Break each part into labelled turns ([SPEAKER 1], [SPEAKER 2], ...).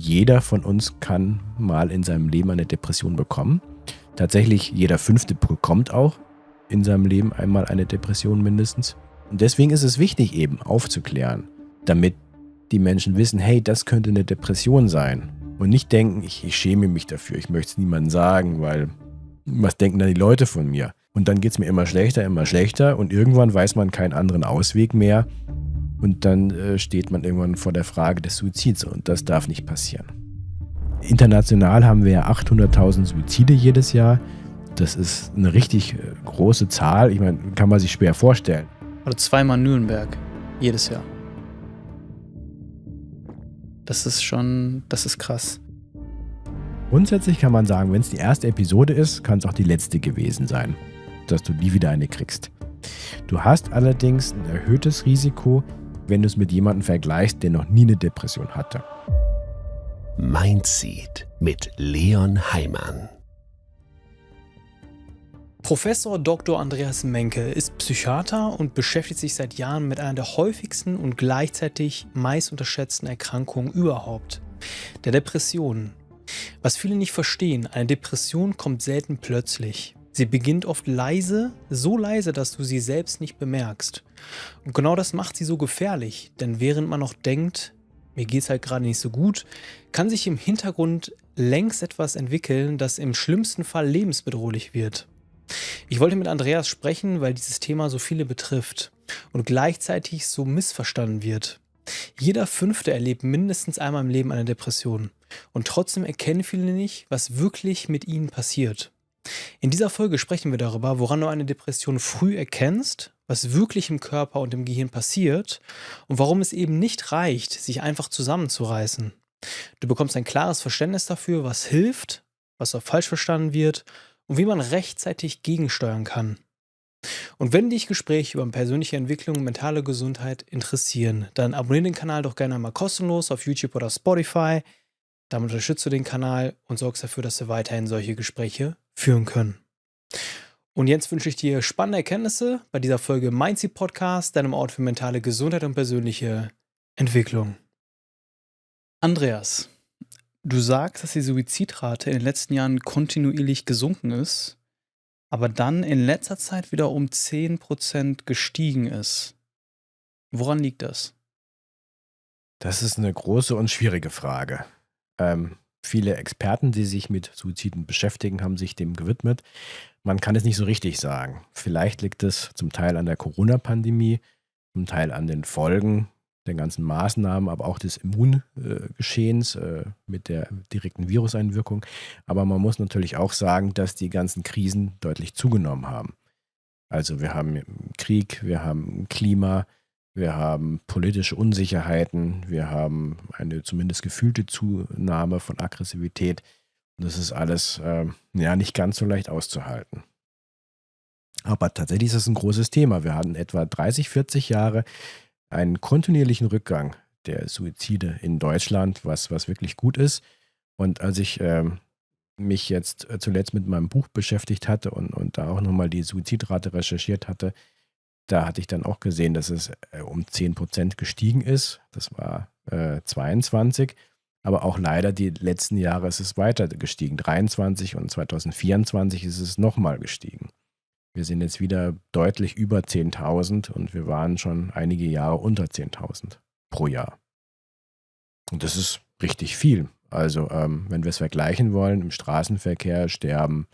[SPEAKER 1] jeder von uns kann mal in seinem Leben eine Depression bekommen. Tatsächlich jeder Fünfte bekommt auch in seinem Leben einmal eine Depression mindestens. Und deswegen ist es wichtig, eben aufzuklären, damit die Menschen wissen, hey, das könnte eine Depression sein. Und nicht denken, ich schäme mich dafür, ich möchte es niemandem sagen, weil was denken dann die Leute von mir? Und dann geht es mir immer schlechter und irgendwann weiß man keinen anderen Ausweg mehr und dann steht man irgendwann vor der Frage des Suizids und das darf nicht passieren. International haben wir ja 800.000 Suizide jedes Jahr. Das ist eine richtig große Zahl. Ich meine, kann man sich schwer vorstellen.
[SPEAKER 2] Oder zweimal Nürnberg jedes Jahr. Das ist krass.
[SPEAKER 1] Grundsätzlich kann man sagen, wenn es die erste Episode ist, kann es auch die letzte gewesen sein, dass du nie wieder eine kriegst. Du hast allerdings ein erhöhtes Risiko, wenn du es mit jemandem vergleichst, der noch nie eine Depression hatte.
[SPEAKER 3] Mindseed mit Leon Heimann.
[SPEAKER 2] Professor Dr. Andreas Menke ist Psychiater und beschäftigt sich seit Jahren mit einer der häufigsten und gleichzeitig meist unterschätzten Erkrankungen überhaupt, der Depression. Was viele nicht verstehen, eine Depression kommt selten plötzlich. Sie beginnt oft leise, so leise, dass du sie selbst nicht bemerkst. Und genau das macht sie so gefährlich, denn während man noch denkt, mir geht's halt gerade nicht so gut, kann sich im Hintergrund längst etwas entwickeln, das im schlimmsten Fall lebensbedrohlich wird. Ich wollte mit Andreas sprechen, weil dieses Thema so viele betrifft und gleichzeitig so missverstanden wird. Jeder Fünfte erlebt mindestens einmal im Leben eine Depression und trotzdem erkennen viele nicht, was wirklich mit ihnen passiert. In dieser Folge sprechen wir darüber, woran du eine Depression früh erkennst, was wirklich im Körper und im Gehirn passiert und warum es eben nicht reicht, sich einfach zusammenzureißen. Du bekommst ein klares Verständnis dafür, was hilft, was auch falsch verstanden wird und wie man rechtzeitig gegensteuern kann. Und wenn dich Gespräche über persönliche Entwicklung und mentale Gesundheit interessieren, dann abonniere den Kanal doch gerne einmal kostenlos auf YouTube oder Spotify. Damit unterstützt du den Kanal und sorgst dafür, dass wir weiterhin solche Gespräche führen können. Und jetzt wünsche ich dir spannende Erkenntnisse bei dieser Folge Mindseed Podcast, deinem Ort für mentale Gesundheit und persönliche Entwicklung. Andreas, du sagst, dass die Suizidrate in den letzten Jahren kontinuierlich gesunken ist, aber dann in letzter Zeit wieder um 10% gestiegen ist. Woran liegt das?
[SPEAKER 1] Das ist eine große und schwierige Frage. Viele Experten, die sich mit Suiziden beschäftigen, haben sich dem gewidmet. Man kann es nicht so richtig sagen. Vielleicht liegt es zum Teil an der Corona-Pandemie, zum Teil an den Folgen der ganzen Maßnahmen, aber auch des Immungeschehens mit der direkten Viruseinwirkung. Aber man muss natürlich auch sagen, dass die ganzen Krisen deutlich zugenommen haben. Also wir haben Krieg, wir haben Klima, wir haben politische Unsicherheiten, wir haben eine zumindest gefühlte Zunahme von Aggressivität. Und das ist alles nicht ganz so leicht auszuhalten. Aber tatsächlich ist das ein großes Thema. Wir hatten etwa 30, 40 Jahre einen kontinuierlichen Rückgang der Suizide in Deutschland, was wirklich gut ist. Und als ich mich jetzt zuletzt mit meinem Buch beschäftigt hatte und da auch nochmal die Suizidrate recherchiert hatte, da hatte ich dann auch gesehen, dass es um 10% gestiegen ist. Das war 22. Aber auch leider die letzten Jahre ist es weiter gestiegen. 23 und 2024 ist es nochmal gestiegen. Wir sind jetzt wieder deutlich über 10.000 und wir waren schon einige Jahre unter 10.000 pro Jahr. Und das ist richtig viel. Also wenn wir es vergleichen wollen, im Straßenverkehr sterben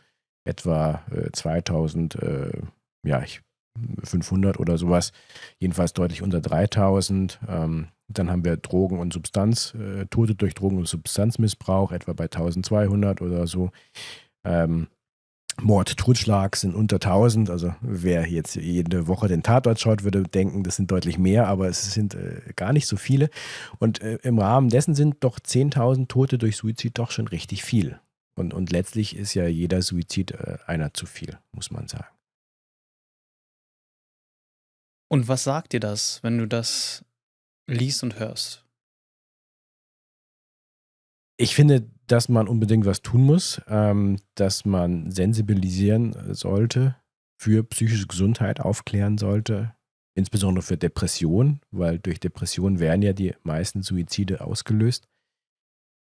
[SPEAKER 1] etwa 2.500 oder sowas, jedenfalls deutlich unter 3.000. Dann haben wir Drogen- und Tote durch Drogen- und Substanzmissbrauch, etwa bei 1.200 oder so. Mord, Totschlag sind unter 1.000. Also wer jetzt jede Woche den Tatort schaut, würde denken, das sind deutlich mehr, aber es sind gar nicht so viele. Und im Rahmen dessen sind doch 10.000 Tote durch Suizid doch schon richtig viel. Und letztlich ist ja jeder Suizid einer zu viel, muss man sagen.
[SPEAKER 2] Und was sagt dir das, wenn du das liest und hörst?
[SPEAKER 1] Ich finde, dass man unbedingt was tun muss, dass man sensibilisieren sollte für psychische Gesundheit, aufklären sollte, insbesondere für Depression, weil durch Depression werden ja die meisten Suizide ausgelöst.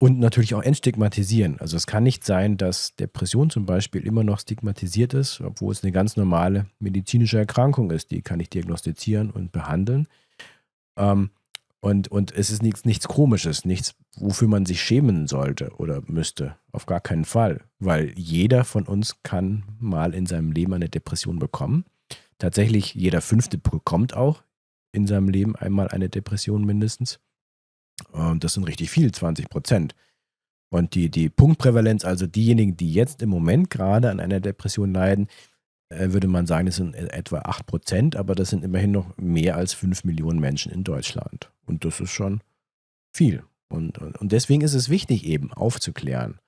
[SPEAKER 1] Und natürlich auch entstigmatisieren. Also es kann nicht sein, dass Depression zum Beispiel immer noch stigmatisiert ist, obwohl es eine ganz normale medizinische Erkrankung ist. Die kann ich diagnostizieren und behandeln. Ähm, und es ist nichts Komisches, nichts, wofür man sich schämen sollte oder müsste. Auf gar keinen Fall. Weil jeder von uns kann mal in seinem Leben eine Depression bekommen. Tatsächlich, jeder Fünfte bekommt auch in seinem Leben einmal eine Depression mindestens. Und das sind richtig viel, 20%. Und die Punktprävalenz, also diejenigen, die jetzt im Moment gerade an einer Depression leiden, würde man sagen, das sind etwa 8%, aber das sind immerhin noch mehr als 5 Millionen Menschen in Deutschland. Und das ist schon viel. Und deswegen ist es wichtig, eben aufzuklären,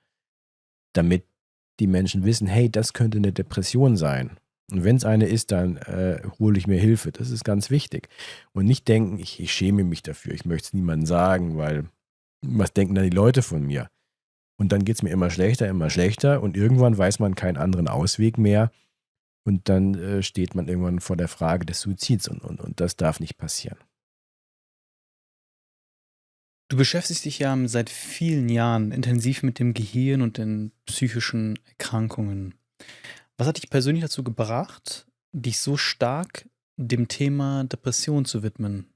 [SPEAKER 1] damit die Menschen wissen, hey, das könnte eine Depression sein. Und wenn es eine ist, dann hole ich mir Hilfe. Das ist ganz wichtig. Und nicht denken, ich schäme mich dafür, ich möchte es niemandem sagen, weil was denken dann die Leute von mir? Und dann geht es mir immer schlechter und irgendwann weiß man keinen anderen Ausweg mehr und dann steht man irgendwann vor der Frage des Suizids und das darf nicht passieren.
[SPEAKER 2] Du beschäftigst dich ja seit vielen Jahren intensiv mit dem Gehirn und den psychischen Erkrankungen. Was hat dich persönlich dazu gebracht, dich so stark dem Thema Depression zu widmen?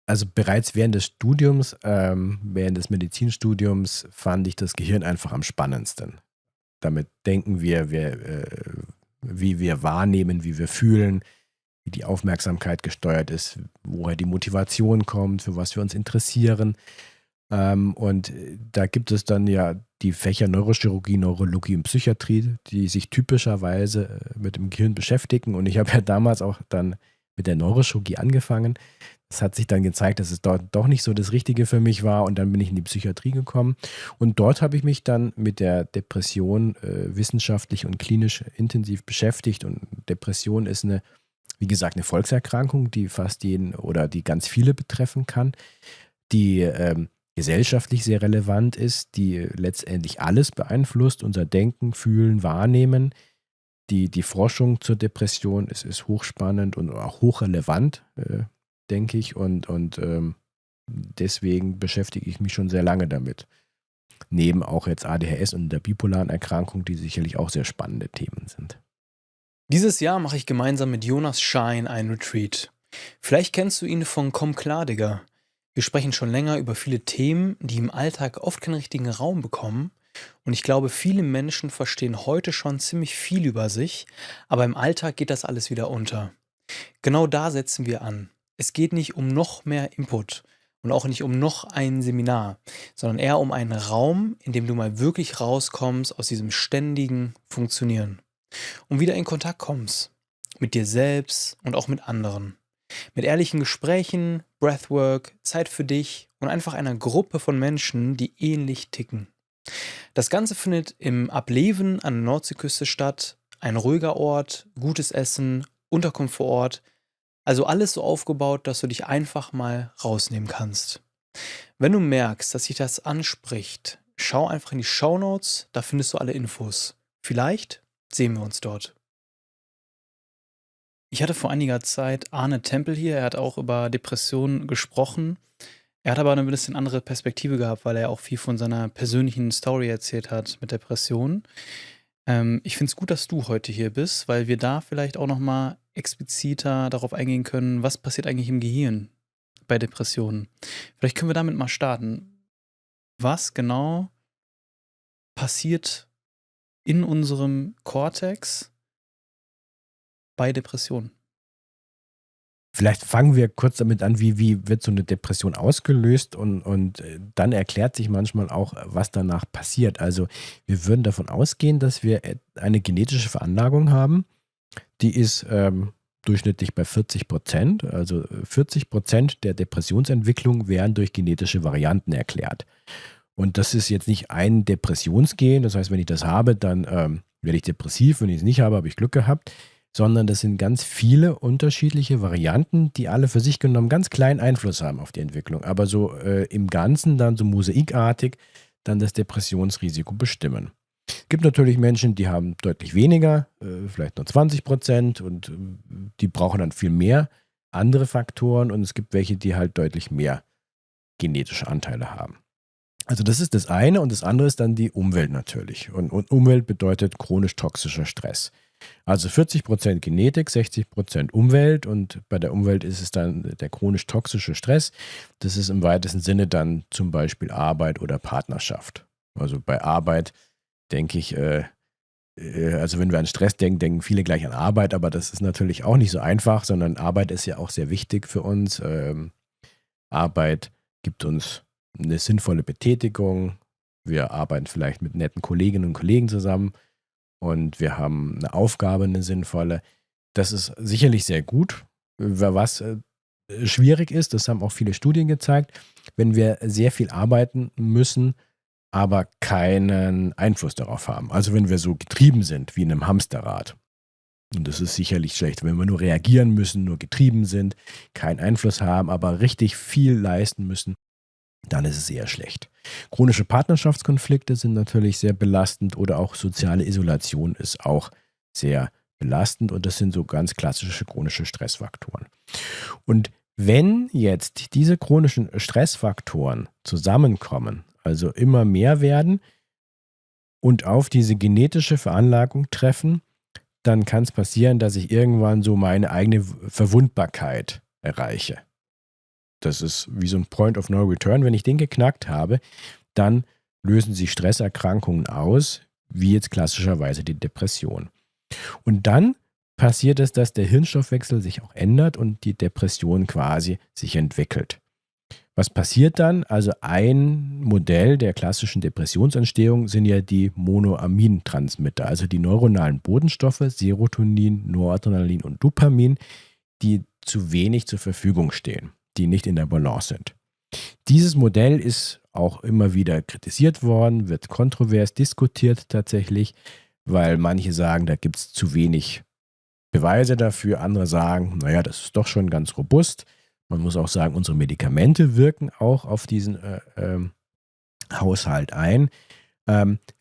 [SPEAKER 1] Also bereits während des Studiums, während des Medizinstudiums fand ich das Gehirn einfach am spannendsten. Damit denken wir, wie wir wahrnehmen, wie wir fühlen, wie die Aufmerksamkeit gesteuert ist, woher die Motivation kommt, für was wir uns interessieren. Und da gibt es dann ja die Fächer Neurochirurgie, Neurologie und Psychiatrie, die sich typischerweise mit dem Gehirn beschäftigen. Und ich habe ja damals auch dann mit der Neurochirurgie angefangen. Das hat sich dann gezeigt, dass es dort doch nicht so das Richtige für mich war. Und dann bin ich in die Psychiatrie gekommen. Und dort habe ich mich dann mit der Depression wissenschaftlich und klinisch intensiv beschäftigt. Und Depression ist wie gesagt, eine Volkserkrankung, die fast jeden oder die ganz viele betreffen kann, die gesellschaftlich sehr relevant ist, die letztendlich alles beeinflusst, unser Denken, Fühlen, Wahrnehmen. Die Forschung zur Depression ist hochspannend und auch hochrelevant, denke ich. Und deswegen beschäftige ich mich schon sehr lange damit. Neben auch jetzt ADHS und der bipolaren Erkrankung, die sicherlich auch sehr spannende Themen sind.
[SPEAKER 2] Dieses Jahr mache ich gemeinsam mit Jonas Schein einen Retreat. Vielleicht kennst du ihn von Komm klar, Digga. Wir sprechen schon länger über viele Themen, die im Alltag oft keinen richtigen Raum bekommen. Und ich glaube, viele Menschen verstehen heute schon ziemlich viel über sich, aber im Alltag geht das alles wieder unter. Genau da setzen wir an. Es geht nicht um noch mehr Input und auch nicht um noch ein Seminar, sondern eher um einen Raum, in dem du mal wirklich rauskommst aus diesem ständigen Funktionieren und wieder in Kontakt kommst mit dir selbst und auch mit anderen. Mit ehrlichen Gesprächen, Breathwork, Zeit für dich und einfach einer Gruppe von Menschen, die ähnlich ticken. Das Ganze findet im Ableven an der Nordseeküste statt. Ein ruhiger Ort, gutes Essen, Unterkunft vor Ort. Also alles so aufgebaut, dass du dich einfach mal rausnehmen kannst. Wenn du merkst, dass sich das anspricht, schau einfach in die Shownotes, da findest du alle Infos. Vielleicht sehen wir uns dort. Ich hatte vor einiger Zeit Arne Tempel hier, er hat auch über Depressionen gesprochen. Er hat aber eine bisschen andere Perspektive gehabt, weil er auch viel von seiner persönlichen Story erzählt hat mit Depressionen. Ich finde es gut, dass du heute hier bist, weil wir da vielleicht auch nochmal expliziter darauf eingehen können, was passiert eigentlich im Gehirn bei Depressionen. Vielleicht können wir damit mal starten. Was genau passiert in unserem Kortex bei Depressionen?
[SPEAKER 1] Vielleicht fangen wir kurz damit an, wie wird so eine Depression ausgelöst und dann erklärt sich manchmal auch, was danach passiert. Also wir würden davon ausgehen, dass wir eine genetische Veranlagung haben, die ist durchschnittlich bei 40%. Also 40% der Depressionsentwicklung werden durch genetische Varianten erklärt. Und das ist jetzt nicht ein Depressionsgen, das heißt, wenn ich das habe, dann werde ich depressiv, wenn ich es nicht habe, habe ich Glück gehabt, sondern das sind ganz viele unterschiedliche Varianten, die alle für sich genommen ganz kleinen Einfluss haben auf die Entwicklung, aber so im Ganzen dann so mosaikartig dann das Depressionsrisiko bestimmen. Es gibt natürlich Menschen, die haben deutlich weniger, vielleicht nur 20% und die brauchen dann viel mehr andere Faktoren und es gibt welche, die halt deutlich mehr genetische Anteile haben. Also das ist das eine und das andere ist dann die Umwelt natürlich. Und Umwelt bedeutet chronisch toxischer Stress. Also 40% Genetik, 60% Umwelt und bei der Umwelt ist es dann der chronisch toxische Stress. Das ist im weitesten Sinne dann zum Beispiel Arbeit oder Partnerschaft. Also bei Arbeit denke ich, also wenn wir an Stress denken, denken viele gleich an Arbeit, aber das ist natürlich auch nicht so einfach, sondern Arbeit ist ja auch sehr wichtig für uns. Arbeit gibt uns eine sinnvolle Betätigung. Wir arbeiten vielleicht mit netten Kolleginnen und Kollegen zusammen und wir haben eine Aufgabe, eine sinnvolle. Das ist sicherlich sehr gut. Was schwierig ist, das haben auch viele Studien gezeigt, wenn wir sehr viel arbeiten müssen, aber keinen Einfluss darauf haben. Also wenn wir so getrieben sind wie in einem Hamsterrad. Und das ist sicherlich schlecht, wenn wir nur reagieren müssen, nur getrieben sind, keinen Einfluss haben, aber richtig viel leisten müssen, dann ist es eher schlecht. Chronische Partnerschaftskonflikte sind natürlich sehr belastend oder auch soziale Isolation ist auch sehr belastend und das sind so ganz klassische chronische Stressfaktoren. Und wenn jetzt diese chronischen Stressfaktoren zusammenkommen, also immer mehr werden und auf diese genetische Veranlagung treffen, dann kann es passieren, dass ich irgendwann so meine eigene Verwundbarkeit erreiche. Das ist wie so ein Point of No Return. Wenn ich den geknackt habe, dann lösen sich Stresserkrankungen aus, wie jetzt klassischerweise die Depression. Und dann passiert es, dass der Hirnstoffwechsel sich auch ändert und die Depression quasi sich entwickelt. Was passiert dann? Also ein Modell der klassischen Depressionsentstehung sind ja die Monoamintransmitter, also die neuronalen Botenstoffe Serotonin, Noradrenalin und Dopamin, die zu wenig zur Verfügung stehen, die nicht in der Balance sind. Dieses Modell ist auch immer wieder kritisiert worden, wird kontrovers diskutiert tatsächlich, weil manche sagen, da gibt es zu wenig Beweise dafür, andere sagen, naja, das ist doch schon ganz robust. Man muss auch sagen, unsere Medikamente wirken auch auf diesen Haushalt ein.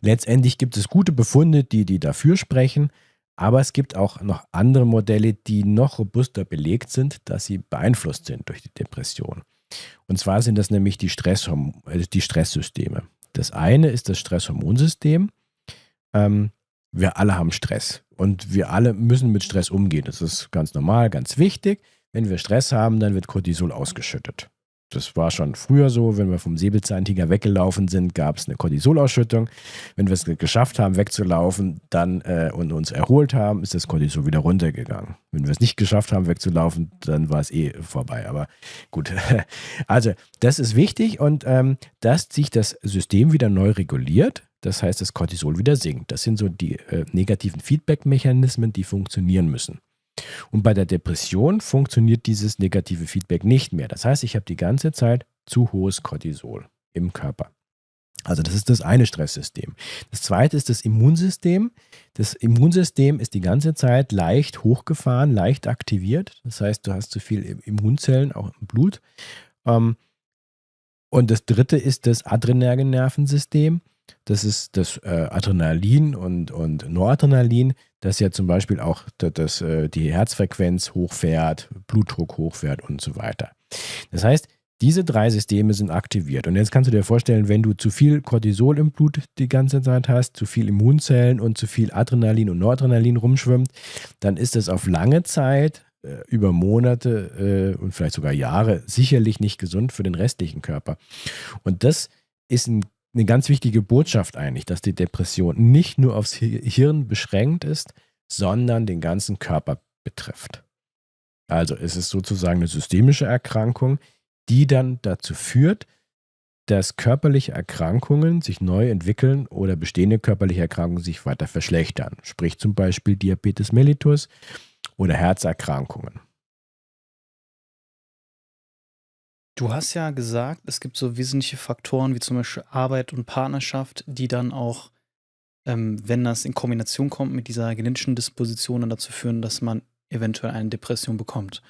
[SPEAKER 1] Letztendlich gibt es gute Befunde, die dafür sprechen, aber es gibt auch noch andere Modelle, die noch robuster belegt sind, dass sie beeinflusst sind durch die Depression. Und zwar sind das nämlich die Stresssysteme. Das eine ist das Stresshormonsystem. Wir alle haben Stress und wir alle müssen mit Stress umgehen. Das ist ganz normal, ganz wichtig. Wenn wir Stress haben, dann wird Cortisol ausgeschüttet. Das war schon früher so, wenn wir vom Säbelzahntiger weggelaufen sind, gab es eine Cortisolausschüttung. Wenn wir es geschafft haben, wegzulaufen dann, und uns erholt haben, ist das Cortisol wieder runtergegangen. Wenn wir es nicht geschafft haben, wegzulaufen, dann war es vorbei. Aber gut, also das ist wichtig und dass sich das System wieder neu reguliert, das heißt, das Cortisol wieder sinkt. Das sind so die negativen Feedback-Mechanismen, die funktionieren müssen. Und bei der Depression funktioniert dieses negative Feedback nicht mehr. Das heißt, ich habe die ganze Zeit zu hohes Cortisol im Körper. Also das ist das eine Stresssystem. Das zweite ist das Immunsystem. Das Immunsystem ist die ganze Zeit leicht hochgefahren, leicht aktiviert. Das heißt, du hast zu viel Immunzellen auch im Blut. Und das dritte ist das adrenerge Nervensystem. Das ist das Adrenalin und Noradrenalin, das ja zum Beispiel auch die Herzfrequenz hochfährt, Blutdruck hochfährt und so weiter. Das heißt, diese drei Systeme sind aktiviert. Und jetzt kannst du dir vorstellen, wenn du zu viel Cortisol im Blut die ganze Zeit hast, zu viel Immunzellen und zu viel Adrenalin und Noradrenalin rumschwimmt, dann ist es auf lange Zeit, über Monate und vielleicht sogar Jahre, sicherlich nicht gesund für den restlichen Körper. Und das ist eine ganz wichtige Botschaft eigentlich, dass die Depression nicht nur aufs Hirn beschränkt ist, sondern den ganzen Körper betrifft. Also es ist sozusagen eine systemische Erkrankung, die dann dazu führt, dass körperliche Erkrankungen sich neu entwickeln oder bestehende körperliche Erkrankungen sich weiter verschlechtern. Sprich zum Beispiel Diabetes mellitus oder Herzerkrankungen.
[SPEAKER 2] Du hast ja gesagt, es gibt so wesentliche Faktoren wie zum Beispiel Arbeit und Partnerschaft, die dann auch, wenn das in Kombination kommt mit dieser genetischen Disposition, dann dazu führen, dass man eventuell eine Depression bekommt.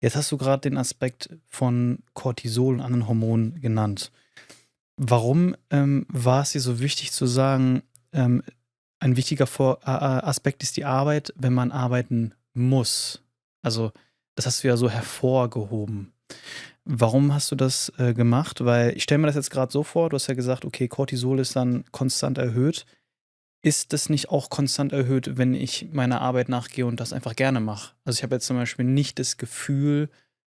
[SPEAKER 2] Jetzt hast du gerade den Aspekt von Cortisol und anderen Hormonen genannt. Warum war es dir so wichtig zu sagen, ein wichtiger Aspekt ist die Arbeit, wenn man arbeiten muss? Also, das hast du ja so hervorgehoben. Warum hast du das gemacht? Weil ich stelle mir das jetzt gerade so vor, du hast ja gesagt, okay, Cortisol ist dann konstant erhöht. Ist das nicht auch konstant erhöht, wenn ich meiner Arbeit nachgehe und das einfach gerne mache? Also ich habe jetzt zum Beispiel nicht das Gefühl,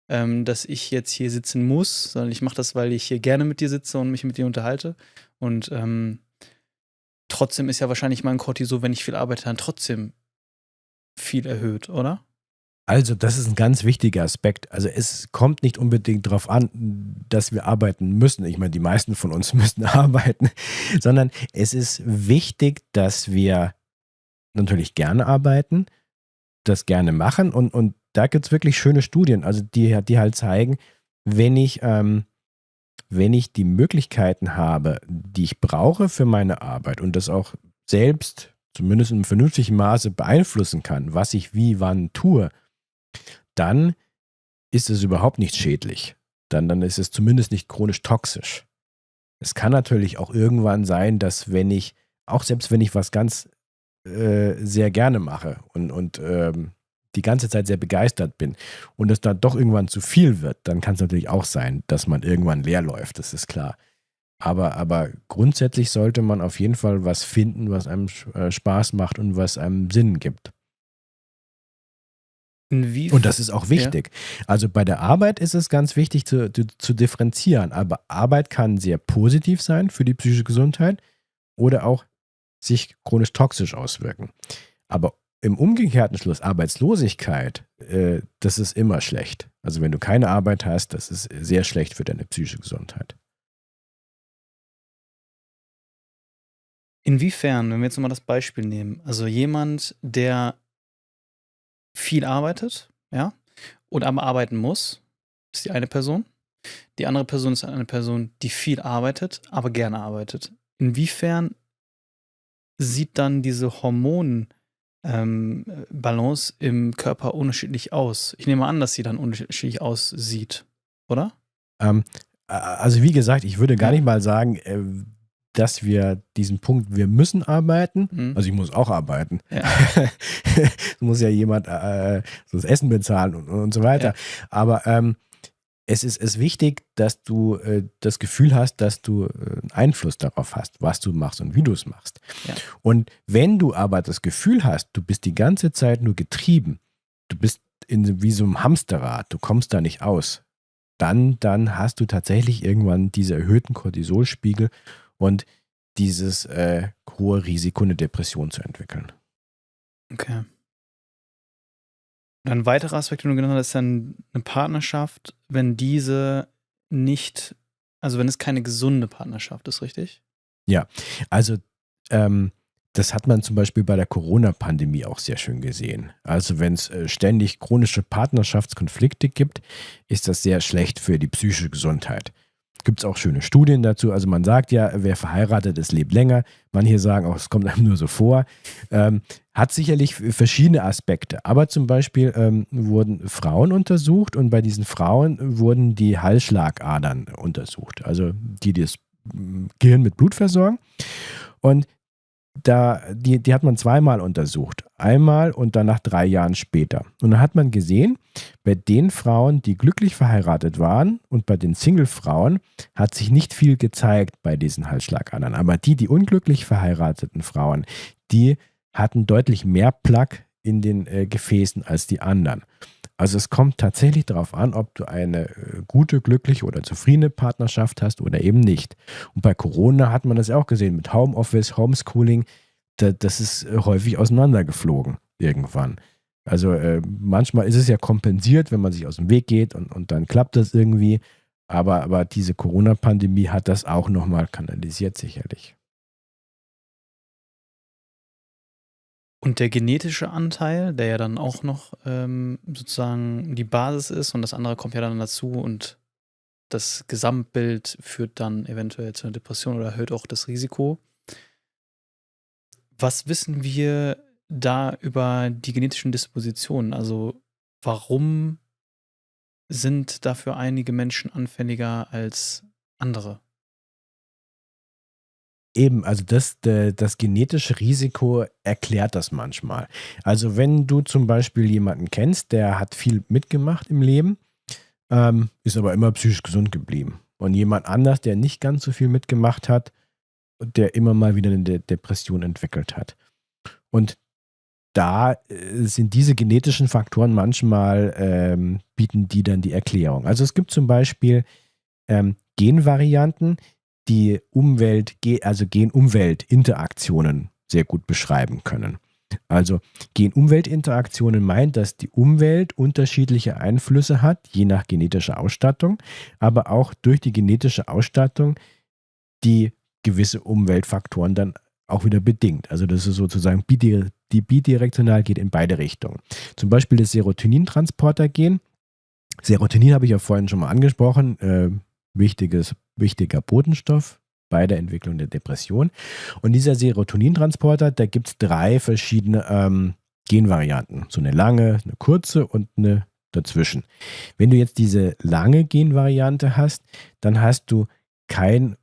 [SPEAKER 2] dass ich jetzt hier sitzen muss, sondern ich mache das, weil ich hier gerne mit dir sitze und mich mit dir unterhalte. Und trotzdem ist ja wahrscheinlich mein Cortisol, wenn ich viel arbeite, dann trotzdem viel erhöht, oder?
[SPEAKER 1] Also, das ist ein ganz wichtiger Aspekt. Also, es kommt nicht unbedingt darauf an, dass wir arbeiten müssen. Ich meine, die meisten von uns müssen arbeiten, sondern es ist wichtig, dass wir natürlich gerne arbeiten, das gerne machen und da gibt es wirklich schöne Studien, also die halt zeigen, wenn ich, wenn ich die Möglichkeiten habe, die ich brauche für meine Arbeit und das auch selbst zumindest in einem vernünftigen Maße beeinflussen kann, was ich wie wann tue, dann ist es überhaupt nicht schädlich. Dann ist es zumindest nicht chronisch toxisch. Es kann natürlich auch irgendwann sein, dass wenn ich, auch selbst wenn ich was ganz sehr gerne mache und die ganze Zeit sehr begeistert bin und es dann doch irgendwann zu viel wird, dann kann es natürlich auch sein, dass man irgendwann leer läuft, das ist klar. Aber grundsätzlich sollte man auf jeden Fall was finden, was einem Spaß macht und was einem Sinn gibt. Und das ist auch
[SPEAKER 2] Ja.
[SPEAKER 1] wichtig. Also bei der Arbeit ist es ganz wichtig zu differenzieren. Aber Arbeit kann sehr positiv sein für die psychische Gesundheit oder auch sich chronisch toxisch auswirken. Aber im umgekehrten Schluss, Arbeitslosigkeit, das ist immer schlecht. Also wenn du keine Arbeit hast, das ist sehr schlecht für deine psychische Gesundheit.
[SPEAKER 2] Inwiefern, wenn wir jetzt nochmal das Beispiel nehmen, also jemand, der viel arbeitet, ja, und aber arbeiten muss, ist die eine Person. Die andere Person ist eine Person, die viel arbeitet, aber gerne arbeitet. Inwiefern sieht dann diese Balance im Körper unterschiedlich aus? Ich nehme an, dass sie dann unterschiedlich aussieht, oder?
[SPEAKER 1] Also wie gesagt, ich würde gar
[SPEAKER 2] Ja.
[SPEAKER 1] nicht mal sagen, dass wir diesen Punkt, wir müssen arbeiten.
[SPEAKER 2] Mhm.
[SPEAKER 1] Also ich muss auch arbeiten.
[SPEAKER 2] Ja.
[SPEAKER 1] Es muss ja jemand so das Essen bezahlen und so weiter.
[SPEAKER 2] Ja.
[SPEAKER 1] Aber es ist wichtig, dass du das Gefühl hast, dass du einen Einfluss darauf hast, was du machst und wie du es machst.
[SPEAKER 2] Ja.
[SPEAKER 1] Und wenn du aber das Gefühl hast, du bist die ganze Zeit nur getrieben, du bist wie so einem Hamsterrad, du kommst da nicht aus, dann hast du tatsächlich irgendwann diese erhöhten Cortisolspiegel und dieses hohe Risiko, eine Depression zu entwickeln.
[SPEAKER 2] Okay. Und ein weiterer Aspekt, den du genannt hast, ist dann eine Partnerschaft, wenn diese nicht, also wenn es keine gesunde Partnerschaft ist, richtig?
[SPEAKER 1] Ja, also das hat man zum Beispiel bei der Corona-Pandemie auch sehr schön gesehen. Also wenn es ständig chronische Partnerschaftskonflikte gibt, ist das sehr schlecht für die psychische Gesundheit. Gibt es auch schöne Studien dazu. Also man sagt ja, wer verheiratet ist, lebt länger. Manche sagen auch, es kommt einem nur so vor. Hat sicherlich verschiedene Aspekte. Aber zum Beispiel wurden Frauen untersucht und bei diesen Frauen wurden die Halsschlagadern untersucht. Also die das Gehirn mit Blut versorgen. Und die hat man zweimal untersucht. Einmal und dann nach 3 Jahren später. Und dann hat man gesehen, bei den Frauen, die glücklich verheiratet waren und bei den Single-Frauen hat sich nicht viel gezeigt bei diesen Halsschlagadern. Aber die unglücklich verheirateten Frauen, die hatten deutlich mehr Plaque in den Gefäßen als die anderen. Also es kommt tatsächlich darauf an, ob du eine gute, glückliche oder zufriedene Partnerschaft hast oder eben nicht. Und bei Corona hat man das auch gesehen mit Homeoffice, Homeschooling. Das ist häufig auseinandergeflogen irgendwann. Also manchmal ist es ja kompensiert, wenn man sich aus dem Weg geht und dann klappt das irgendwie. Aber diese Corona-Pandemie hat das auch nochmal kanalisiert sicherlich.
[SPEAKER 2] Und der genetische Anteil, der ja dann auch noch sozusagen die Basis ist und das andere kommt ja dann dazu und das Gesamtbild führt dann eventuell zu einer Depression oder erhöht auch das Risiko. Was wissen wir da über die genetischen Dispositionen? Also warum sind dafür einige Menschen anfälliger als andere?
[SPEAKER 1] Eben, also das genetische Risiko erklärt das manchmal. Also wenn du zum Beispiel jemanden kennst, der hat viel mitgemacht im Leben, ist aber immer psychisch gesund geblieben. Und jemand anders, der nicht ganz so viel mitgemacht hat, der immer mal wieder eine Depression entwickelt hat. Und da sind diese genetischen Faktoren manchmal, bieten die dann die Erklärung. Also es gibt zum Beispiel Genvarianten, die Gen-Umwelt-Interaktionen sehr gut beschreiben können. Also Gen-Umwelt-Interaktionen meint, dass die Umwelt unterschiedliche Einflüsse hat, je nach genetischer Ausstattung, aber auch durch die genetische Ausstattung die gewisse Umweltfaktoren dann auch wieder bedingt. Also das ist sozusagen bidirektional, geht in beide Richtungen. Zum Beispiel das Serotonintransporter-Gen. Serotonin habe ich ja vorhin schon mal angesprochen, wichtiger Botenstoff bei der Entwicklung der Depression. Und dieser Serotonintransporter, da gibt es 3 verschiedene Genvarianten. So eine lange, eine kurze und eine dazwischen. Wenn du jetzt diese lange Genvariante hast, dann hast du kein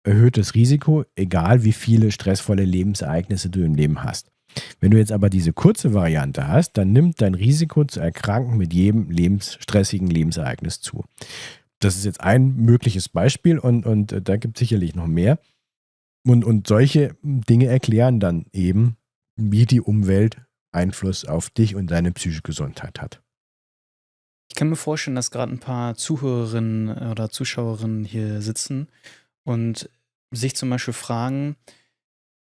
[SPEAKER 1] erhöhtes Risiko, egal wie viele stressvolle Lebensereignisse du im Leben hast. Wenn du jetzt aber diese kurze Variante hast, dann nimmt dein Risiko zu erkranken mit jedem stressigen Lebensereignis zu. Das ist jetzt ein mögliches Beispiel und da gibt es sicherlich noch mehr. Und solche Dinge erklären dann eben, wie die Umwelt Einfluss auf dich und deine psychische Gesundheit hat.
[SPEAKER 2] Ich kann mir vorstellen, dass gerade ein paar Zuhörerinnen oder Zuschauerinnen hier sitzen und sich zum Beispiel fragen,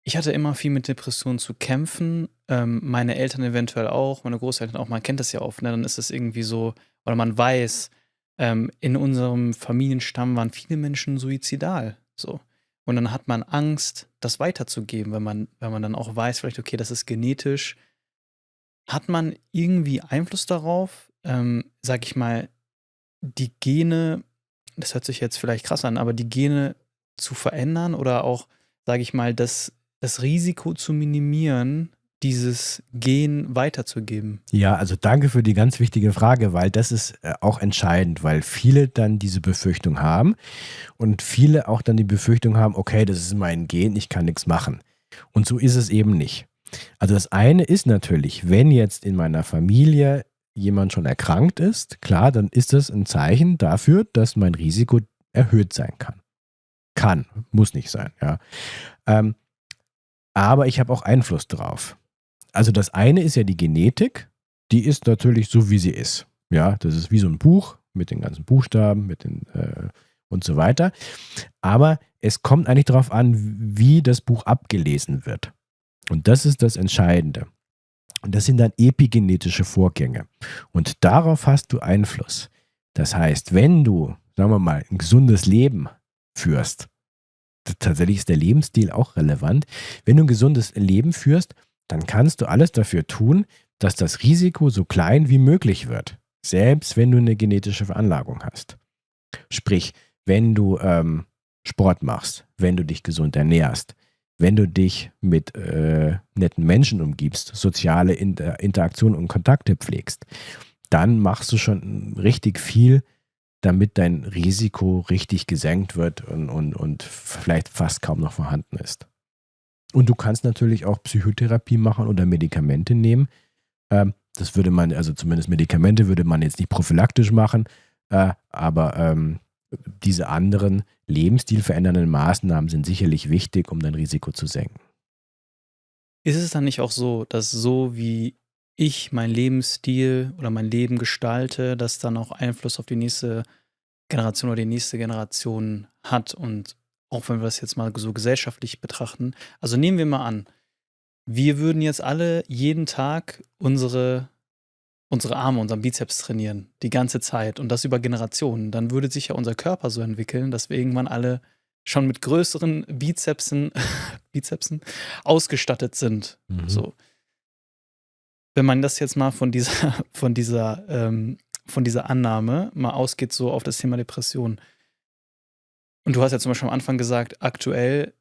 [SPEAKER 2] ich hatte immer viel mit Depressionen zu kämpfen, meine Eltern eventuell auch, meine Großeltern auch, man kennt das ja oft, ne? Dann ist es irgendwie so, oder man weiß, in unserem Familienstamm waren viele Menschen suizidal, so. Und dann hat man Angst, das weiterzugeben, wenn man dann auch weiß, vielleicht, okay, das ist genetisch. Hat man irgendwie Einfluss darauf, sag ich mal, die Gene, das hört sich jetzt vielleicht krass an, aber die Gene zu verändern oder auch, sage ich mal, das Risiko zu minimieren, dieses Gen weiterzugeben?
[SPEAKER 1] Ja, also danke für die ganz wichtige Frage, weil das ist auch entscheidend, weil viele dann diese Befürchtung haben und viele auch dann die Befürchtung haben, okay, das ist mein Gen, ich kann nichts machen. Und so ist es eben nicht. Also das eine ist natürlich, wenn jetzt in meiner Familie jemand schon erkrankt ist, klar, dann ist das ein Zeichen dafür, dass mein Risiko erhöht sein kann. Kann, muss nicht sein, ja. Aber ich habe auch Einfluss drauf. Also das eine ist ja die Genetik, die ist natürlich so, wie sie ist. Ja, das ist wie so ein Buch mit den ganzen Buchstaben, und so weiter. Aber es kommt eigentlich darauf an, wie das Buch abgelesen wird. Und das ist das Entscheidende. Und das sind dann epigenetische Vorgänge. Und darauf hast du Einfluss. Das heißt, wenn du, sagen wir mal, ein gesundes Leben führst, tatsächlich ist der Lebensstil auch relevant, wenn du ein gesundes Leben führst, dann kannst du alles dafür tun, dass das Risiko so klein wie möglich wird. Selbst wenn du eine genetische Veranlagung hast. Sprich, wenn du Sport machst, wenn du dich gesund ernährst, wenn du dich mit netten Menschen umgibst, soziale Interaktion und Kontakte pflegst, dann machst du schon richtig viel, damit dein Risiko richtig gesenkt wird und vielleicht fast kaum noch vorhanden ist. Und du kannst natürlich auch Psychotherapie machen oder Medikamente nehmen. Das würde man, also zumindest Medikamente würde man jetzt nicht prophylaktisch machen, aber diese anderen lebensstilverändernden Maßnahmen sind sicherlich wichtig, um dein Risiko zu senken.
[SPEAKER 2] Ist es dann nicht auch so, dass so wie ich meinen Lebensstil oder mein Leben gestalte, das dann auch Einfluss auf die nächste Generation oder die nächste Generation hat? Und auch wenn wir das jetzt mal so gesellschaftlich betrachten, also nehmen wir mal an, wir würden jetzt alle jeden Tag unsere Arme, unseren Bizeps trainieren, die ganze Zeit und das über Generationen, dann würde sich ja unser Körper so entwickeln, dass wir irgendwann alle schon mit größeren Bizepsen ausgestattet sind.
[SPEAKER 1] Mhm.
[SPEAKER 2] So. Wenn man das jetzt mal von dieser Annahme mal ausgeht, so auf das Thema Depression. Und du hast ja zum Beispiel am Anfang gesagt, aktuell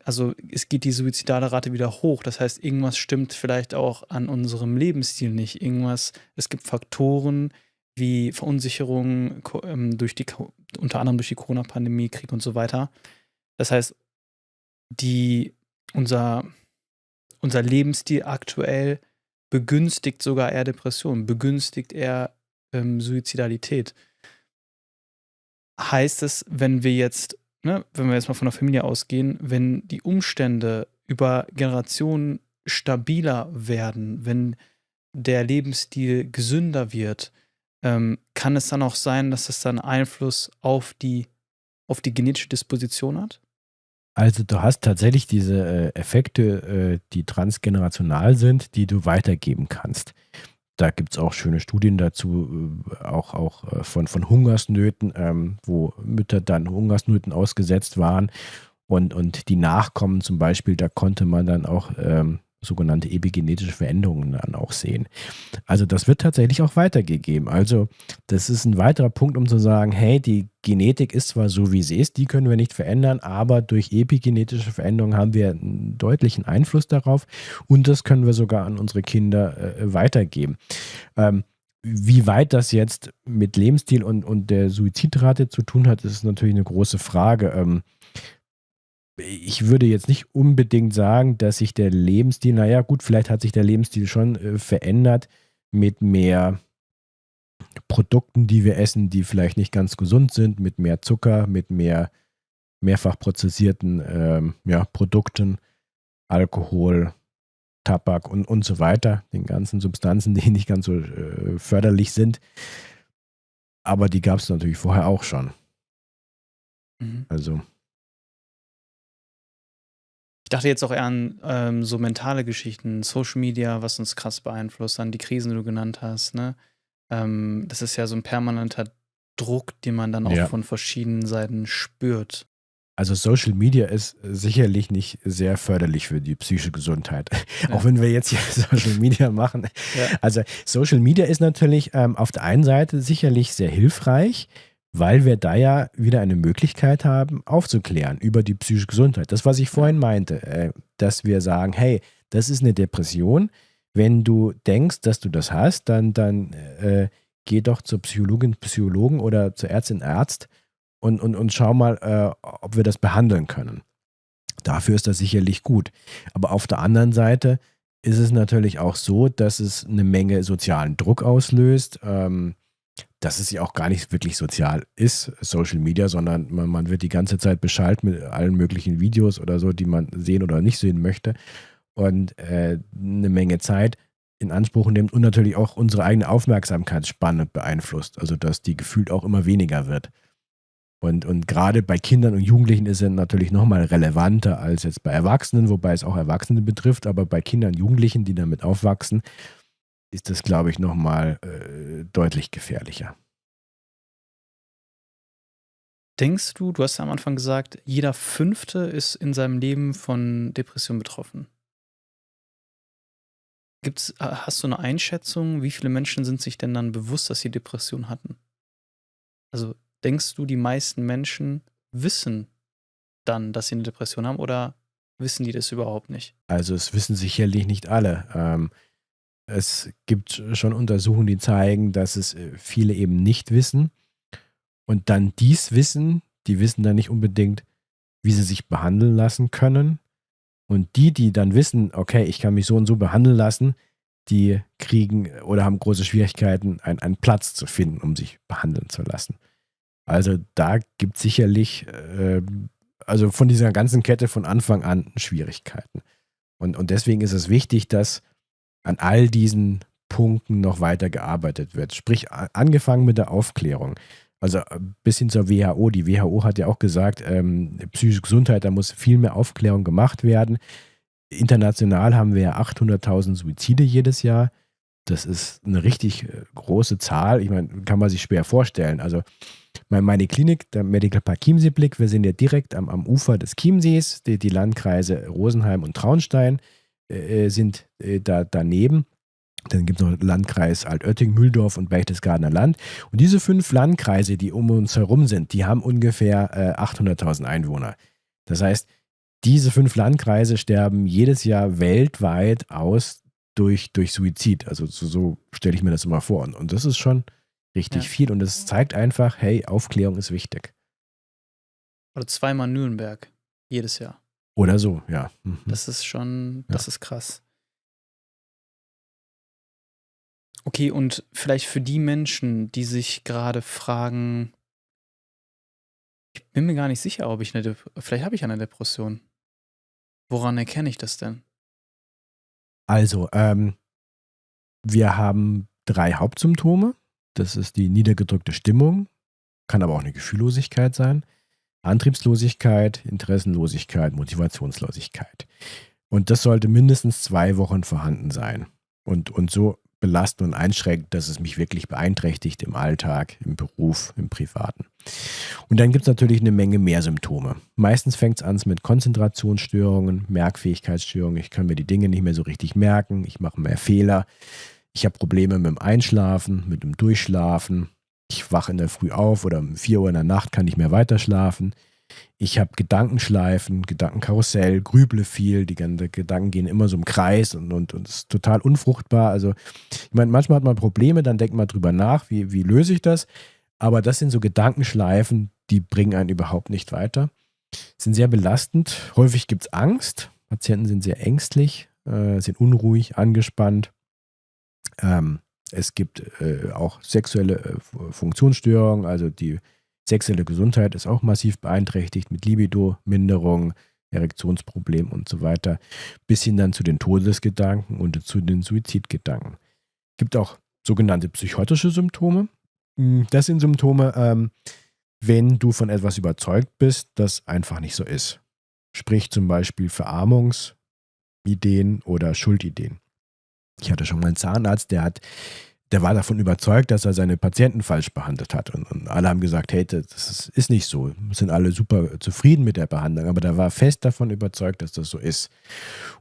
[SPEAKER 2] also es geht die suizidale Rate wieder hoch. Das heißt, irgendwas stimmt vielleicht auch an unserem Lebensstil nicht. Es gibt Faktoren wie Verunsicherung unter anderem durch die Corona-Pandemie, Krieg und so weiter. Das heißt, unser Lebensstil aktuell begünstigt sogar eher Depressionen, begünstigt eher Suizidalität. heißt es, wenn wir jetzt, ne, wenn wir jetzt mal von der Familie ausgehen, wenn die Umstände über Generationen stabiler werden, wenn der Lebensstil gesünder wird, kann es dann auch sein, dass es dann Einfluss auf die genetische Disposition hat?
[SPEAKER 1] Also du hast tatsächlich diese Effekte, die transgenerational sind, die du weitergeben kannst. Da gibt es auch schöne Studien dazu, auch von Hungersnöten, wo Mütter dann Hungersnöten ausgesetzt waren und die Nachkommen zum Beispiel, da konnte man dann auch sogenannte epigenetische Veränderungen dann auch sehen. Also das wird tatsächlich auch weitergegeben. Also das ist ein weiterer Punkt, um zu sagen, hey, die Genetik ist zwar so, wie sie ist, die können wir nicht verändern, aber durch epigenetische Veränderungen haben wir einen deutlichen Einfluss darauf und das können wir sogar an unsere Kinder weitergeben. Wie weit das jetzt mit Lebensstil und der Suizidrate zu tun hat, ist natürlich eine große Frage. Ich würde jetzt nicht unbedingt sagen, dass sich der Lebensstil, naja gut, vielleicht hat sich der Lebensstil schon verändert mit mehr Produkten, die wir essen, die vielleicht nicht ganz gesund sind, mit mehr Zucker, mit mehr mehrfach prozessierten Produkten, Alkohol, Tabak und so weiter, den ganzen Substanzen, die nicht ganz so förderlich sind. Aber die gab es natürlich vorher auch schon.
[SPEAKER 2] Mhm.
[SPEAKER 1] Also
[SPEAKER 2] Ich dachte jetzt auch eher an so mentale Geschichten, Social Media, was uns krass beeinflusst, an die Krisen, die du genannt hast, ne? Das ist ja so ein permanenter Druck, den man dann auch
[SPEAKER 1] ja,
[SPEAKER 2] von verschiedenen Seiten spürt.
[SPEAKER 1] also Social Media ist sicherlich nicht sehr förderlich für die psychische Gesundheit. Auch
[SPEAKER 2] Ja.
[SPEAKER 1] wenn wir jetzt hier Social Media machen.
[SPEAKER 2] Ja.
[SPEAKER 1] Also Social Media ist natürlich auf der einen Seite sicherlich sehr hilfreich, weil wir da ja wieder eine Möglichkeit haben, aufzuklären über die psychische Gesundheit. Das, was ich vorhin meinte, dass wir sagen, hey, das ist eine Depression. Wenn du denkst, dass du das hast, dann geh doch zur Psychologin, Psychologen oder zur Ärztin, Arzt und schau mal, ob wir das behandeln können. Dafür ist das sicherlich gut. Aber auf der anderen Seite ist es natürlich auch so, dass es eine Menge sozialen Druck auslöst, dass es ja auch gar nicht wirklich sozial ist, Social Media, sondern man wird die ganze Zeit beschallt mit allen möglichen Videos oder so, die man sehen oder nicht sehen möchte und eine Menge Zeit in Anspruch nimmt und natürlich auch unsere eigene Aufmerksamkeitsspanne beeinflusst, also dass die gefühlt auch immer weniger wird. Und gerade bei Kindern und Jugendlichen ist es natürlich nochmal relevanter als jetzt bei Erwachsenen, wobei es auch Erwachsene betrifft, aber bei Kindern und Jugendlichen, die damit aufwachsen, ist das, glaube ich, nochmal deutlich gefährlicher.
[SPEAKER 2] Denkst du hast ja am Anfang gesagt, jeder Fünfte ist in seinem Leben von Depression betroffen. Hast du eine Einschätzung, wie viele Menschen sind sich denn dann bewusst, dass sie Depression hatten? Also denkst du, die meisten Menschen wissen dann, dass sie eine Depression haben oder wissen die das überhaupt nicht?
[SPEAKER 1] Also es wissen sicherlich nicht alle. Es gibt schon Untersuchungen, die zeigen, dass es viele eben nicht wissen. Und dann dies wissen, die wissen dann nicht unbedingt, wie sie sich behandeln lassen können. Und die dann wissen, okay, ich kann mich so und so behandeln lassen, die kriegen oder haben große Schwierigkeiten, einen Platz zu finden, um sich behandeln zu lassen. Also da gibt es sicherlich, also von dieser ganzen Kette von Anfang an Schwierigkeiten. Und deswegen ist es wichtig, dass an all diesen Punkten noch weiter gearbeitet wird. Sprich, angefangen mit der Aufklärung. Also bis hin zur WHO. Die WHO hat ja auch gesagt, psychische Gesundheit, da muss viel mehr Aufklärung gemacht werden. International haben wir ja 800.000 Suizide jedes Jahr. Das ist eine richtig große Zahl. Ich meine, kann man sich schwer vorstellen. Also meine Klinik, der Medical Park Chiemsee-Blick, wir sind ja direkt am Ufer des Chiemsees. Die Landkreise Rosenheim und Traunstein sind da daneben. Dann gibt es noch Landkreis Altötting, Mühldorf und Berchtesgadener Land. Und diese 5 Landkreise, die um uns herum sind, die haben ungefähr 800.000 Einwohner. Das heißt, diese 5 Landkreise sterben jedes Jahr weltweit aus durch Suizid. Also so stelle ich mir das immer vor. Und das ist schon richtig
[SPEAKER 2] Ja.
[SPEAKER 1] viel. Und es zeigt einfach, hey, Aufklärung ist wichtig.
[SPEAKER 2] Oder zweimal Nürnberg jedes Jahr.
[SPEAKER 1] Oder so, ja. Mhm.
[SPEAKER 2] Das ist schon,
[SPEAKER 1] Ja.
[SPEAKER 2] das ist krass. Okay, und vielleicht für die Menschen, die sich gerade fragen, Ich bin mir gar nicht sicher, ob ich vielleicht habe ich eine Depression. Woran erkenne ich das denn?
[SPEAKER 1] Also, wir haben 3 Hauptsymptome. Das ist die niedergedrückte Stimmung, kann aber auch eine Gefühllosigkeit sein, Antriebslosigkeit, Interessenlosigkeit, Motivationslosigkeit. Und das sollte mindestens 2 Wochen vorhanden sein und so belastend und einschränkend, dass es mich wirklich beeinträchtigt im Alltag, im Beruf, im Privaten. Und dann gibt es natürlich eine Menge mehr Symptome. Meistens fängt es an mit Konzentrationsstörungen, Merkfähigkeitsstörungen. Ich kann mir die Dinge nicht mehr so richtig merken. Ich mache mehr Fehler. Ich habe Probleme mit dem Einschlafen, mit dem Durchschlafen. Ich wache in der Früh auf oder um 4 Uhr in der Nacht kann nicht mehr weiter schlafen. Ich habe Gedankenschleifen, Gedankenkarussell, grüble viel. Die ganzen Gedanken gehen immer so im Kreis und es ist total unfruchtbar. Also, ich meine, manchmal hat man Probleme, dann denkt man drüber nach, wie löse ich das? Aber das sind so Gedankenschleifen, die bringen einen überhaupt nicht weiter. Sind sehr belastend. Häufig gibt es Angst. Patienten sind sehr ängstlich, sind unruhig, angespannt. Es gibt auch sexuelle Funktionsstörungen, also die sexuelle Gesundheit ist auch massiv beeinträchtigt mit Libido-Minderung, Erektionsproblemen und so weiter, bis hin dann zu den Todesgedanken und zu den Suizidgedanken. Es gibt auch sogenannte psychotische Symptome. Das sind Symptome, wenn du von etwas überzeugt bist, das einfach nicht so ist. Sprich zum Beispiel Verarmungsideen oder Schuldideen. Ich hatte schon mal einen Zahnarzt, der war davon überzeugt, dass er seine Patienten falsch behandelt hat. Und alle haben gesagt, hey, das ist nicht so. Sind alle super zufrieden mit der Behandlung. Aber der war fest davon überzeugt, dass das so ist.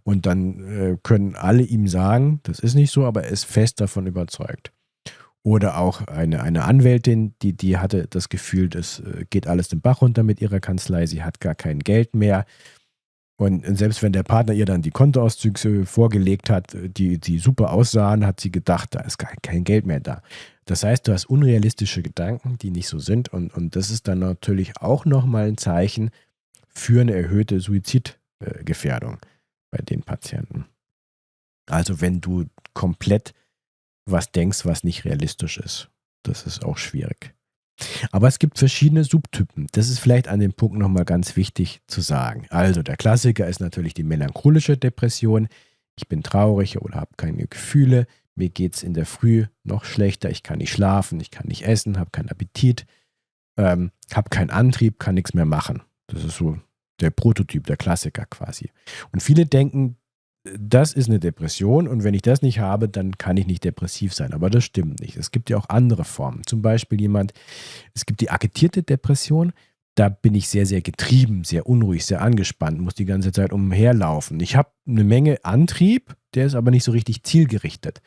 [SPEAKER 1] Und dann können alle ihm sagen, das ist nicht so, aber er ist fest davon überzeugt. Oder auch eine Anwältin, die hatte das Gefühl, das geht alles den Bach runter mit ihrer Kanzlei. Sie hat gar kein Geld mehr. Und selbst wenn der Partner ihr dann die Kontoauszüge vorgelegt hat, die super aussahen, hat sie gedacht, da ist gar kein Geld mehr da. Das heißt, du hast unrealistische Gedanken, die nicht so sind. Und das ist dann natürlich auch nochmal ein Zeichen für eine erhöhte Suizidgefährdung bei den Patienten. Also wenn du komplett was denkst, was nicht realistisch ist. Das ist auch schwierig. Aber es gibt verschiedene Subtypen. Das ist vielleicht an dem Punkt nochmal ganz wichtig zu sagen. Also der Klassiker ist natürlich die melancholische Depression. Ich bin traurig oder habe keine Gefühle. Mir geht es in der Früh noch schlechter. Ich kann nicht schlafen, ich kann nicht essen, habe keinen Appetit, habe keinen Antrieb, kann nichts mehr machen. Das ist so der Prototyp, der Klassiker quasi. Und viele denken, das ist eine Depression und wenn ich das nicht habe, dann kann ich nicht depressiv sein. Aber das stimmt nicht. Es gibt ja auch andere Formen. Zum Beispiel es gibt die agitierte Depression. Da bin ich sehr, sehr getrieben, sehr unruhig, sehr angespannt, muss die ganze Zeit umherlaufen. Ich habe eine Menge Antrieb, der ist aber nicht so richtig zielgerichtet.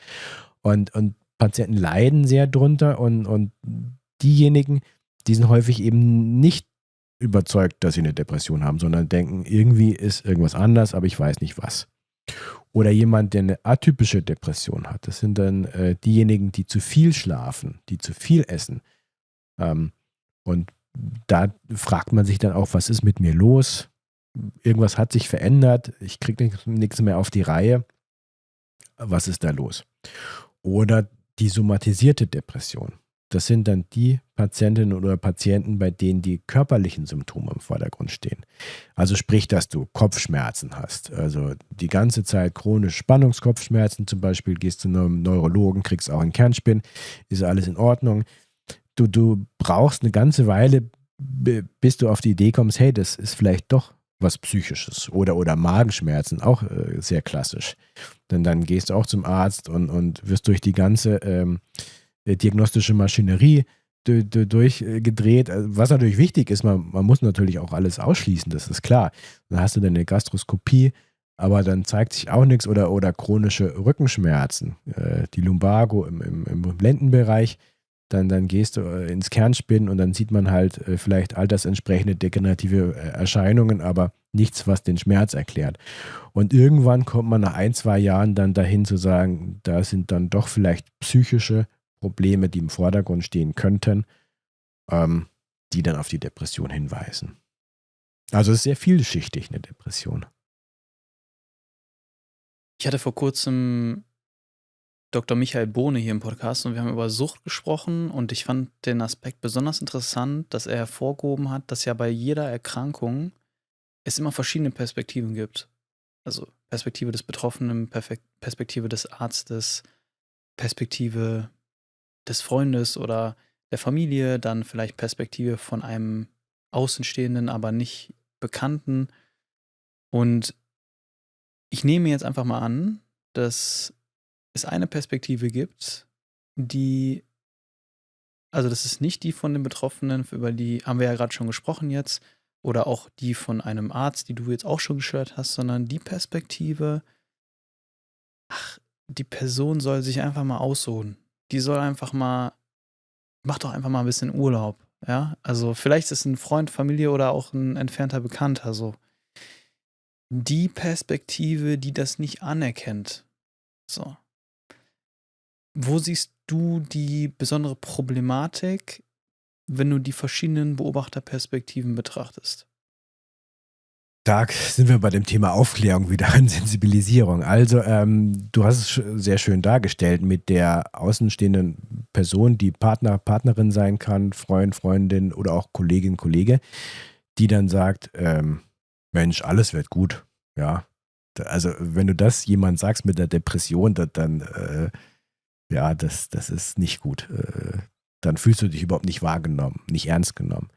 [SPEAKER 1] Und Patienten leiden sehr drunter und diejenigen, die sind häufig eben nicht überzeugt, dass sie eine Depression haben, sondern denken, irgendwie ist irgendwas anders, aber ich weiß nicht was. Oder jemand, der eine atypische Depression hat. Das sind dann diejenigen, die zu viel schlafen, die zu viel essen. Und da fragt man sich dann auch, was ist mit mir los? Irgendwas hat sich verändert, ich kriege nichts mehr auf die Reihe. Was ist da los? Oder die somatisierte Depression. Das sind dann die Patientinnen oder Patienten, bei denen die körperlichen Symptome im Vordergrund stehen. Also sprich, dass du Kopfschmerzen hast. Also die ganze Zeit chronische Spannungskopfschmerzen zum Beispiel, gehst zu einem Neurologen, kriegst auch einen Kernspin, ist alles in Ordnung. Du brauchst eine ganze Weile, bis du auf die Idee kommst, hey, das ist vielleicht doch was Psychisches. Oder Magenschmerzen, auch sehr klassisch. Denn dann gehst du auch zum Arzt und wirst durch die ganze diagnostische Maschinerie durchgedreht. Was natürlich wichtig ist, man muss natürlich auch alles ausschließen, das ist klar. Dann hast du deine Gastroskopie, aber dann zeigt sich auch nichts oder chronische Rückenschmerzen, die Lumbago im Lendenbereich. Dann gehst du ins Kernspinnen und dann sieht man halt vielleicht altersentsprechende degenerative Erscheinungen, aber nichts, was den Schmerz erklärt. Und irgendwann kommt man nach 1-2 Jahren dann dahin zu sagen, da sind dann doch vielleicht psychische Probleme, die im Vordergrund stehen könnten, die dann auf die Depression hinweisen. Also es ist sehr vielschichtig, eine Depression.
[SPEAKER 2] Ich hatte vor kurzem Dr. Michael Bohne hier im Podcast und wir haben über Sucht gesprochen und ich fand den Aspekt besonders interessant, dass er hervorgehoben hat, dass ja bei jeder Erkrankung es immer verschiedene Perspektiven gibt. Also Perspektive des Betroffenen, Perspektive des Arztes, Perspektive des Freundes oder der Familie, dann vielleicht Perspektive von einem Außenstehenden, aber nicht Bekannten. Und ich nehme jetzt einfach mal an, dass es eine Perspektive gibt, also das ist nicht die von den Betroffenen, über die haben wir ja gerade schon gesprochen jetzt, oder auch die von einem Arzt, die du jetzt auch schon geschildert hast, sondern die Perspektive, die Person soll sich einfach mal ausruhen. Die soll einfach mal, mach doch einfach mal ein bisschen Urlaub, ja? Also vielleicht ist es ein Freund, Familie oder auch ein entfernter Bekannter so. Die Perspektive, die das nicht anerkennt. So. Wo siehst du die besondere Problematik, wenn du die verschiedenen Beobachterperspektiven betrachtest?
[SPEAKER 1] Da sind wir bei dem Thema Aufklärung wieder an Sensibilisierung. Also, du hast es sehr schön dargestellt mit der außenstehenden Person, die Partner, Partnerin sein kann, Freund, Freundin oder auch Kollegin, Kollege, die dann sagt, Mensch, alles wird gut. Ja, also wenn du das jemand sagst mit der Depression, dann ja, das ist nicht gut. Dann fühlst du dich überhaupt nicht wahrgenommen, nicht ernst genommen.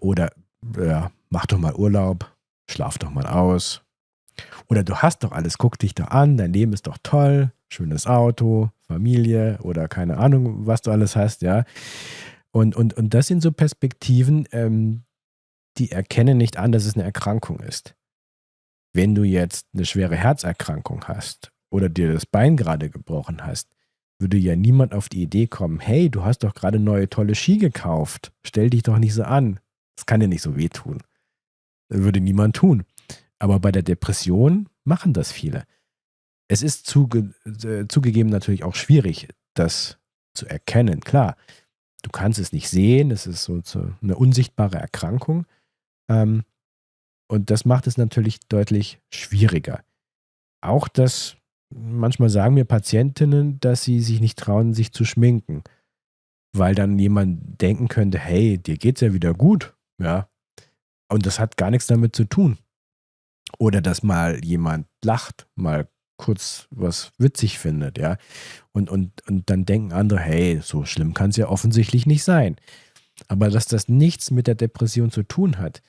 [SPEAKER 1] Oder ja, mach doch mal Urlaub, schlaf doch mal aus. Oder du hast doch alles, guck dich doch an, dein Leben ist doch toll, schönes Auto, Familie oder keine Ahnung, was du alles hast, ja. Und das sind so Perspektiven, die erkennen nicht an, dass es eine Erkrankung ist. Wenn du jetzt eine schwere Herzerkrankung hast oder dir das Bein gerade gebrochen hast, würde ja niemand auf die Idee kommen, hey, du hast doch gerade neue tolle Ski gekauft, stell dich doch nicht so an. Das kann dir nicht so wehtun. Das würde niemand tun. Aber bei der Depression machen das viele. Es ist zugegeben natürlich auch schwierig, das zu erkennen. Klar, du kannst es nicht sehen, es ist so eine unsichtbare Erkrankung. Und das macht es natürlich deutlich schwieriger. Auch das, manchmal sagen mir Patientinnen, dass sie sich nicht trauen, sich zu schminken, weil dann jemand denken könnte, hey, dir geht's ja wieder gut, ja. Und das hat gar nichts damit zu tun. Oder dass mal jemand lacht, mal kurz was witzig findet, ja. Und dann denken andere, hey, so schlimm kann es ja offensichtlich nicht sein. Aber dass das nichts mit der Depression zu tun hat,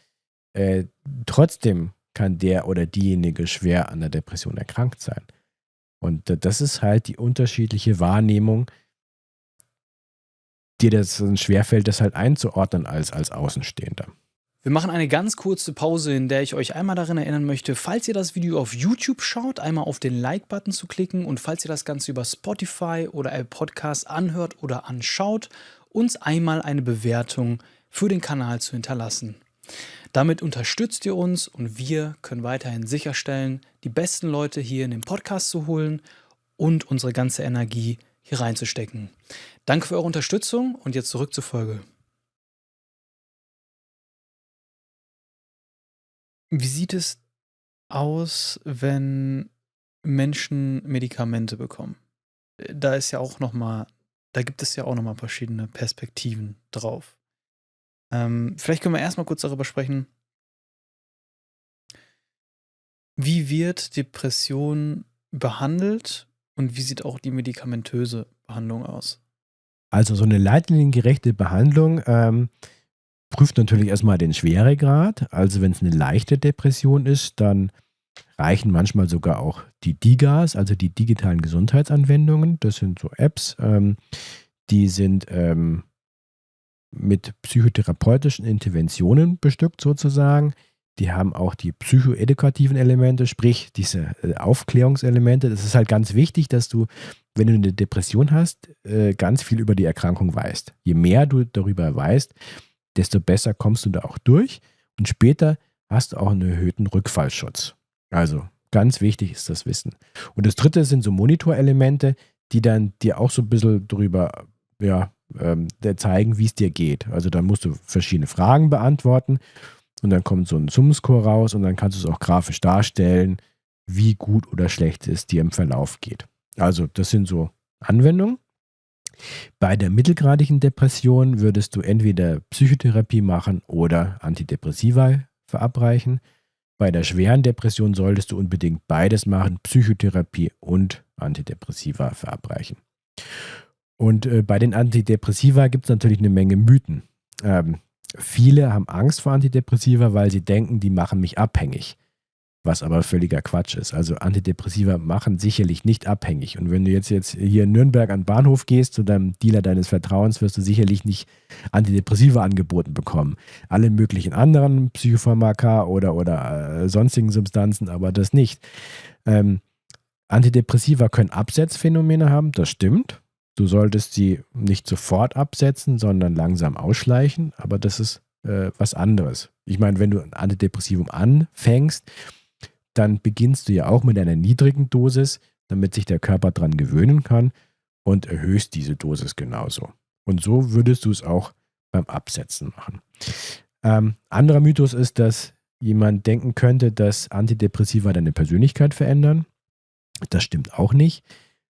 [SPEAKER 1] trotzdem kann der oder diejenige schwer an der Depression erkrankt sein. Und das ist halt die unterschiedliche Wahrnehmung, dir das schwerfällt, das halt einzuordnen als Außenstehender.
[SPEAKER 2] Wir machen eine ganz kurze Pause, in der ich euch einmal daran erinnern möchte, falls ihr das Video auf YouTube schaut, einmal auf den Like-Button zu klicken und falls ihr das Ganze über Spotify oder Apple Podcasts anhört oder anschaut, uns einmal eine Bewertung für den Kanal zu hinterlassen. Damit unterstützt ihr uns und wir können weiterhin sicherstellen, die besten Leute hier in den Podcast zu holen und unsere ganze Energie hier reinzustecken. Danke für eure Unterstützung und jetzt zurück zur Folge. Wie sieht es aus, wenn Menschen Medikamente bekommen? Da gibt es ja auch noch mal verschiedene Perspektiven drauf. Vielleicht können wir erstmal kurz darüber sprechen, wie wird Depression behandelt und wie sieht auch die medikamentöse Behandlung aus?
[SPEAKER 1] Also so eine leitliniengerechte Behandlung prüft natürlich erstmal den Schweregrad. Also wenn es eine leichte Depression ist, dann reichen manchmal sogar auch die DIGAs, also die digitalen Gesundheitsanwendungen. Das sind so Apps, die sind mit psychotherapeutischen Interventionen bestückt sozusagen. Die haben auch die psychoedukativen Elemente, sprich diese Aufklärungselemente. Das ist halt ganz wichtig, dass du, wenn du eine Depression hast, ganz viel über die Erkrankung weißt. Je mehr du darüber weißt, desto besser kommst du da auch durch und später hast du auch einen erhöhten Rückfallschutz. Also ganz wichtig ist das Wissen. Und das dritte sind so Monitorelemente, die dann dir auch so ein bisschen darüber zeigen, wie es dir geht. Also dann musst du verschiedene Fragen beantworten und dann kommt so ein Sumscore raus und dann kannst du es auch grafisch darstellen, wie gut oder schlecht es dir im Verlauf geht. Also das sind so Anwendungen. Bei der mittelgradigen Depression würdest du entweder Psychotherapie machen oder Antidepressiva verabreichen. Bei der schweren Depression solltest du unbedingt beides machen, Psychotherapie und Antidepressiva verabreichen. Und bei den Antidepressiva gibt es natürlich eine Menge Mythen. Viele haben Angst vor Antidepressiva, weil sie denken, die machen mich abhängig. Was aber völliger Quatsch ist. Also Antidepressiva machen sicherlich nicht abhängig. Und wenn du jetzt hier in Nürnberg an den Bahnhof gehst, zu deinem Dealer deines Vertrauens, wirst du sicherlich nicht Antidepressiva angeboten bekommen. Alle möglichen anderen Psychopharmaka oder sonstigen Substanzen, aber das nicht. Antidepressiva können Absetzphänomene haben, das stimmt. Du solltest sie nicht sofort absetzen, sondern langsam ausschleichen, aber das ist was anderes. Ich meine, wenn du ein Antidepressivum anfängst, dann beginnst du ja auch mit einer niedrigen Dosis, damit sich der Körper dran gewöhnen kann und erhöhst diese Dosis genauso. Und so würdest du es auch beim Absetzen machen. Anderer Mythos ist, dass jemand denken könnte, dass Antidepressiva deine Persönlichkeit verändern. Das stimmt auch nicht.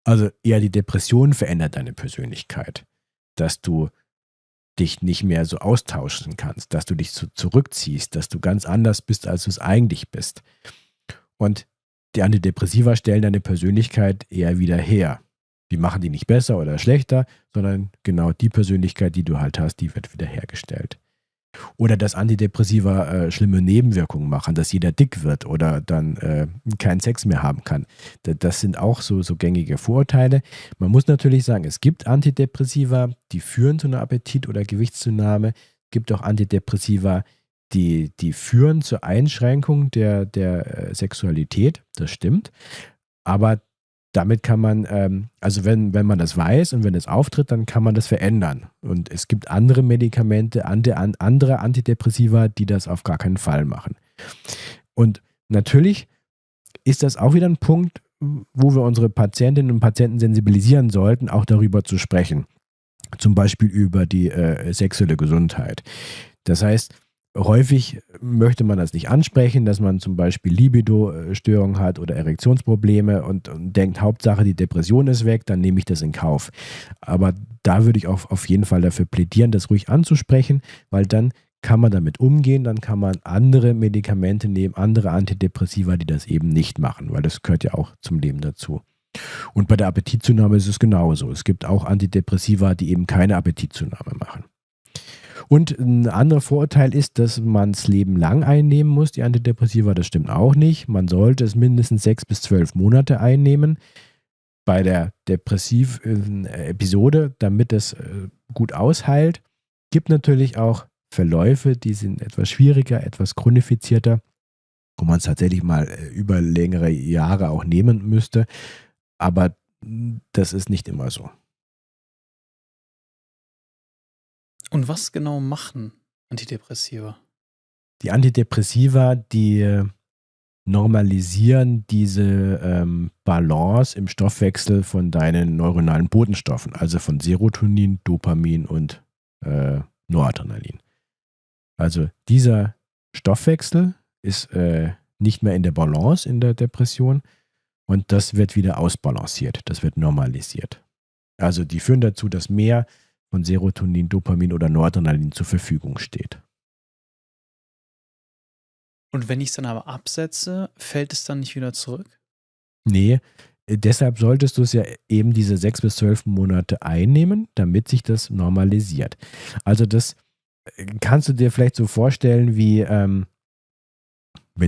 [SPEAKER 1] Also eher die Depression verändert deine Persönlichkeit, dass du dich nicht mehr so austauschen kannst, dass du dich so zurückziehst, dass du ganz anders bist, als du es eigentlich bist. Und die Antidepressiva stellen deine Persönlichkeit eher wieder her. Die machen die nicht besser oder schlechter, sondern genau die Persönlichkeit, die du halt hast, die wird wieder hergestellt. Oder dass Antidepressiva schlimme Nebenwirkungen machen, dass jeder dick wird oder dann keinen Sex mehr haben kann. Das sind auch so gängige Vorurteile. Man muss natürlich sagen, es gibt Antidepressiva, die führen zu einer Appetit- oder Gewichtszunahme. Es gibt auch Antidepressiva, die führen zur Einschränkung der Sexualität. Das stimmt. Aber damit kann man, also wenn man das weiß und wenn es auftritt, dann kann man das verändern. Und es gibt andere Medikamente, andere Antidepressiva, die das auf gar keinen Fall machen. Und natürlich ist das auch wieder ein Punkt, wo wir unsere Patientinnen und Patienten sensibilisieren sollten, auch darüber zu sprechen. Zum Beispiel über die sexuelle Gesundheit. Das heißt, häufig möchte man das nicht ansprechen, dass man zum Beispiel Libido-Störungen hat oder Erektionsprobleme und denkt, Hauptsache die Depression ist weg, dann nehme ich das in Kauf. Aber da würde ich auch auf jeden Fall dafür plädieren, das ruhig anzusprechen, weil dann kann man damit umgehen, dann kann man andere Medikamente nehmen, andere Antidepressiva, die das eben nicht machen, weil das gehört ja auch zum Leben dazu. Und bei der Appetitzunahme ist es genauso. Es gibt auch Antidepressiva, die eben keine Appetitzunahme machen. Und ein anderer Vorurteil ist, dass man das Leben lang einnehmen muss, die Antidepressiva. Das stimmt auch nicht. Man sollte es mindestens 6 bis 12 Monate einnehmen bei der depressiven Episode, damit es gut ausheilt. Gibt natürlich auch Verläufe, die sind etwas schwieriger, etwas chronifizierter, wo man es tatsächlich mal über längere Jahre auch nehmen müsste. Aber das ist nicht immer so.
[SPEAKER 2] Und was genau machen Antidepressiva?
[SPEAKER 1] Die Antidepressiva, die normalisieren diese Balance im Stoffwechsel von deinen neuronalen Botenstoffen, also von Serotonin, Dopamin und Noradrenalin. Also dieser Stoffwechsel ist nicht mehr in der Balance in der Depression und das wird wieder ausbalanciert, das wird normalisiert. Also die führen dazu, dass mehr von Serotonin, Dopamin oder Noradrenalin zur Verfügung steht.
[SPEAKER 2] Und wenn ich es dann aber absetze, fällt es dann nicht wieder zurück?
[SPEAKER 1] Nee, deshalb solltest du es ja eben diese 6 bis 12 Monate einnehmen, damit sich das normalisiert. Also das kannst du dir vielleicht so vorstellen, wie wenn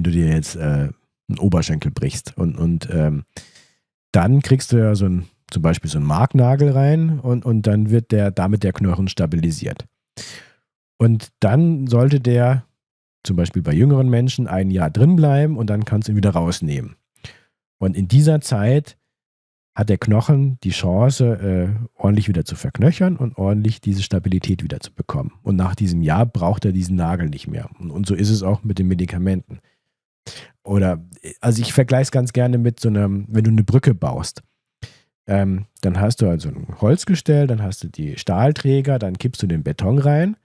[SPEAKER 1] du dir jetzt einen Oberschenkel brichst und dann kriegst du ja zum Beispiel so einen Marknagel rein und dann wird damit der Knochen stabilisiert. Und dann sollte der zum Beispiel bei jüngeren Menschen 1 Jahr drin bleiben und dann kannst du ihn wieder rausnehmen. Und in dieser Zeit hat der Knochen die Chance, ordentlich wieder zu verknöchern und ordentlich diese Stabilität wieder zu bekommen. Und nach diesem Jahr braucht er diesen Nagel nicht mehr. Und so ist es auch mit den Medikamenten. Also ich vergleiche es ganz gerne mit wenn du eine Brücke baust. Dann hast du also ein Holzgestell, dann hast du die Stahlträger, dann kippst du den Beton rein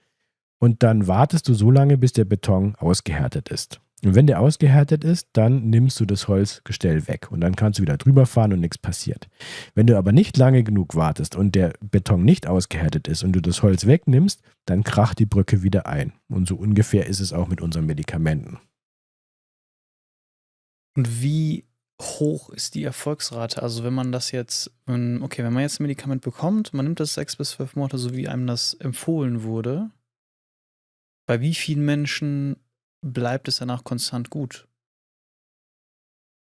[SPEAKER 1] und dann wartest du so lange, bis der Beton ausgehärtet ist. Und wenn der ausgehärtet ist, dann nimmst du das Holzgestell weg und dann kannst du wieder drüber fahren und nichts passiert. Wenn du aber nicht lange genug wartest und der Beton nicht ausgehärtet ist und du das Holz wegnimmst, dann kracht die Brücke wieder ein. Und so ungefähr ist es auch mit unseren Medikamenten.
[SPEAKER 2] Und wie hoch ist die Erfolgsrate? Also wenn man das jetzt, wenn man jetzt ein Medikament bekommt, man nimmt das 6 bis 12 Monate, so wie einem das empfohlen wurde, bei wie vielen Menschen bleibt es danach konstant gut?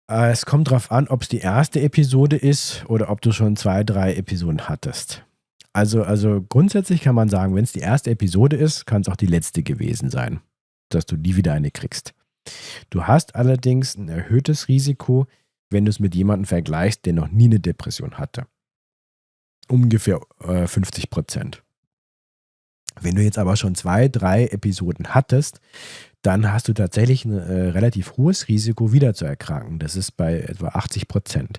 [SPEAKER 1] Es kommt darauf an, ob es die erste Episode ist oder ob du schon 2, 3 Episoden hattest. Also grundsätzlich kann man sagen, wenn es die erste Episode ist, kann es auch die letzte gewesen sein, dass du nie wieder eine kriegst. Du hast allerdings ein erhöhtes Risiko, wenn du es mit jemandem vergleichst, der noch nie eine Depression hatte. Ungefähr 50%. Wenn du jetzt aber schon 2, 3 Episoden hattest, dann hast du tatsächlich ein relativ hohes Risiko, wieder zu erkranken. Das ist bei etwa 80%.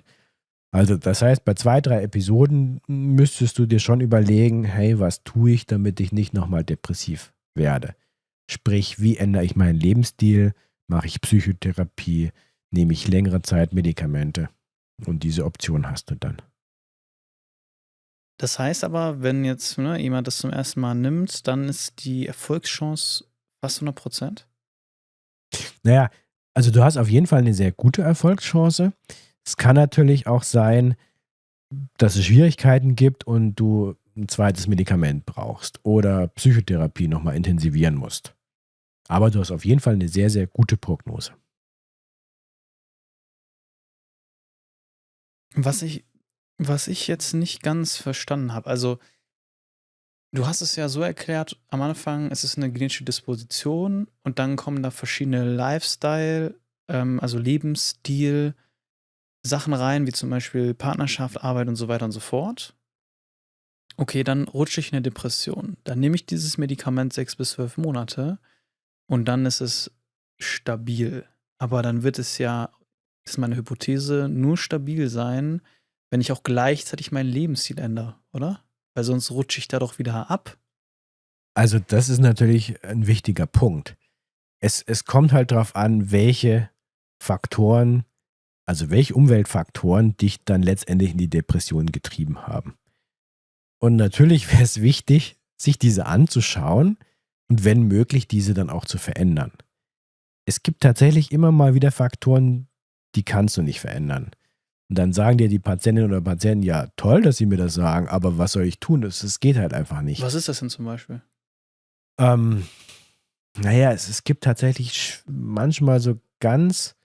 [SPEAKER 1] Also das heißt, bei 2, 3 Episoden müsstest du dir schon überlegen, hey, was tue ich, damit ich nicht nochmal depressiv werde? Sprich, wie ändere ich meinen Lebensstil? Mache ich Psychotherapie? Nehme ich längere Zeit Medikamente? Und diese Option hast du dann.
[SPEAKER 2] Das heißt aber, wenn jetzt jemand das zum ersten Mal nimmt, dann ist die Erfolgschance fast 100%?
[SPEAKER 1] Naja, also du hast auf jeden Fall eine sehr gute Erfolgschance. Es kann natürlich auch sein, dass es Schwierigkeiten gibt und du ein zweites Medikament brauchst oder Psychotherapie nochmal intensivieren musst. Aber du hast auf jeden Fall eine sehr, sehr gute Prognose.
[SPEAKER 2] Was ich jetzt nicht ganz verstanden habe, also du hast es ja so erklärt, am Anfang ist es eine genetische Disposition und dann kommen da verschiedene Lifestyle, also Lebensstil, Sachen rein, wie zum Beispiel Partnerschaft, Arbeit und so weiter und so fort. Okay, dann rutsche ich in eine Depression. Dann nehme ich dieses Medikament 6 bis 12 Monate und dann ist es stabil. Aber dann wird es ja, ist meine Hypothese, nur stabil sein, wenn ich auch gleichzeitig meinen Lebensstil ändere, oder? Weil sonst rutsche ich da doch wieder ab.
[SPEAKER 1] Also das ist natürlich ein wichtiger Punkt. Es kommt halt darauf an, welche Faktoren, also welche Umweltfaktoren dich dann letztendlich in die Depression getrieben haben. Und natürlich wäre es wichtig, sich diese anzuschauen und wenn möglich, diese dann auch zu verändern. Es gibt tatsächlich immer mal wieder Faktoren, die kannst du nicht verändern. Und dann sagen dir die Patientinnen oder Patienten, ja, toll, dass sie mir das sagen, aber was soll ich tun? Das geht halt einfach nicht.
[SPEAKER 2] Was ist das denn zum Beispiel?
[SPEAKER 1] Naja, es gibt tatsächlich manchmal so ganz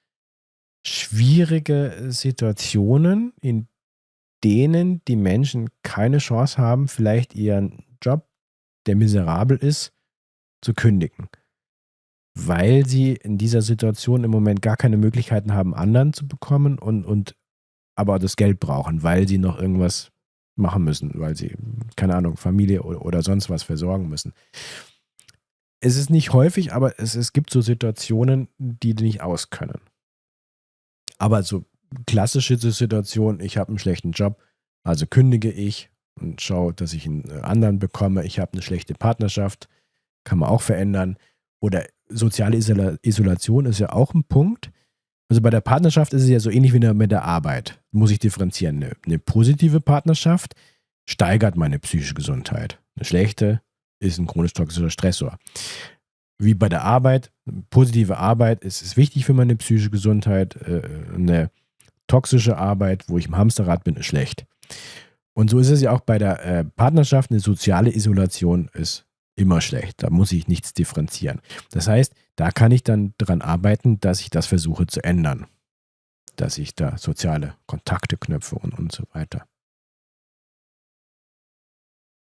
[SPEAKER 1] schwierige Situationen, in denen die Menschen keine Chance haben, vielleicht ihren Job, der miserabel ist, zu kündigen. Weil sie in dieser Situation im Moment gar keine Möglichkeiten haben, anderen zu bekommen und aber das Geld brauchen, weil sie noch irgendwas machen müssen, weil sie, keine Ahnung, Familie oder sonst was versorgen müssen. Es ist nicht häufig, aber es gibt so Situationen, die nicht auskönnen. Aber so klassische Situation, ich habe einen schlechten Job, also kündige ich und schaue, dass ich einen anderen bekomme. Ich habe eine schlechte Partnerschaft, kann man auch verändern. Oder soziale Isolation ist ja auch ein Punkt. Also bei der Partnerschaft ist es ja so ähnlich wie mit der Arbeit. Muss ich differenzieren. Eine positive Partnerschaft steigert meine psychische Gesundheit. Eine schlechte ist ein chronisch toxischer Stressor. Wie bei der Arbeit, positive Arbeit ist wichtig für meine psychische Gesundheit. Eine toxische Arbeit, wo ich im Hamsterrad bin, ist schlecht. Und so ist es ja auch bei der Partnerschaft. Eine soziale Isolation ist immer schlecht. Da muss ich nichts differenzieren. Das heißt, da kann ich dann daran arbeiten, dass ich das versuche zu ändern. Dass ich da soziale Kontakte knüpfe und so weiter.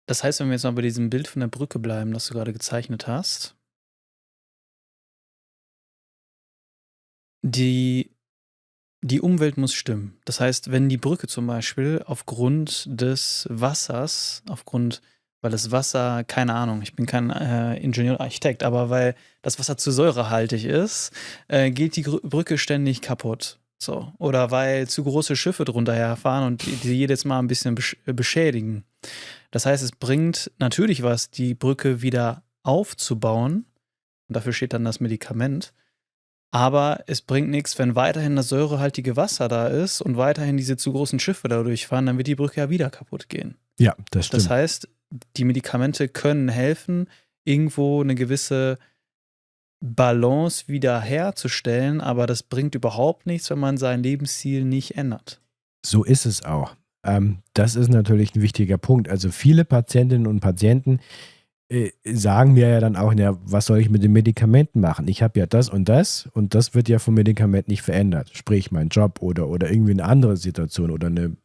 [SPEAKER 2] Das heißt, wenn wir jetzt mal bei diesem Bild von der Brücke bleiben, das du gerade gezeichnet hast, die Umwelt muss stimmen. Das heißt, wenn die Brücke zum Beispiel aufgrund des Wassers, weil das Wasser, keine Ahnung, ich bin kein Ingenieur oder Architekt, aber weil das Wasser zu säurehaltig ist, geht die Brücke ständig kaputt. So. Oder weil zu große Schiffe drunter herfahren und die jedes Mal ein bisschen beschädigen. Das heißt, es bringt natürlich was, die Brücke wieder aufzubauen. Und dafür steht dann das Medikament. Aber es bringt nichts, wenn weiterhin das säurehaltige Wasser da ist und weiterhin diese zu großen Schiffe da durchfahren, dann wird die Brücke ja wieder kaputt gehen.
[SPEAKER 1] Ja, das
[SPEAKER 2] Das
[SPEAKER 1] stimmt.
[SPEAKER 2] heißt, die Medikamente können helfen, irgendwo eine gewisse Balance wieder herzustellen, aber das bringt überhaupt nichts, wenn man sein Lebensstil nicht ändert.
[SPEAKER 1] So ist es auch. Das ist natürlich ein wichtiger Punkt. Also viele Patientinnen und Patienten sagen mir ja dann auch, ja, was soll ich mit den Medikamenten machen? Ich habe ja das und das wird ja vom Medikament nicht verändert. Sprich, mein Job oder irgendwie eine andere Situation oder eine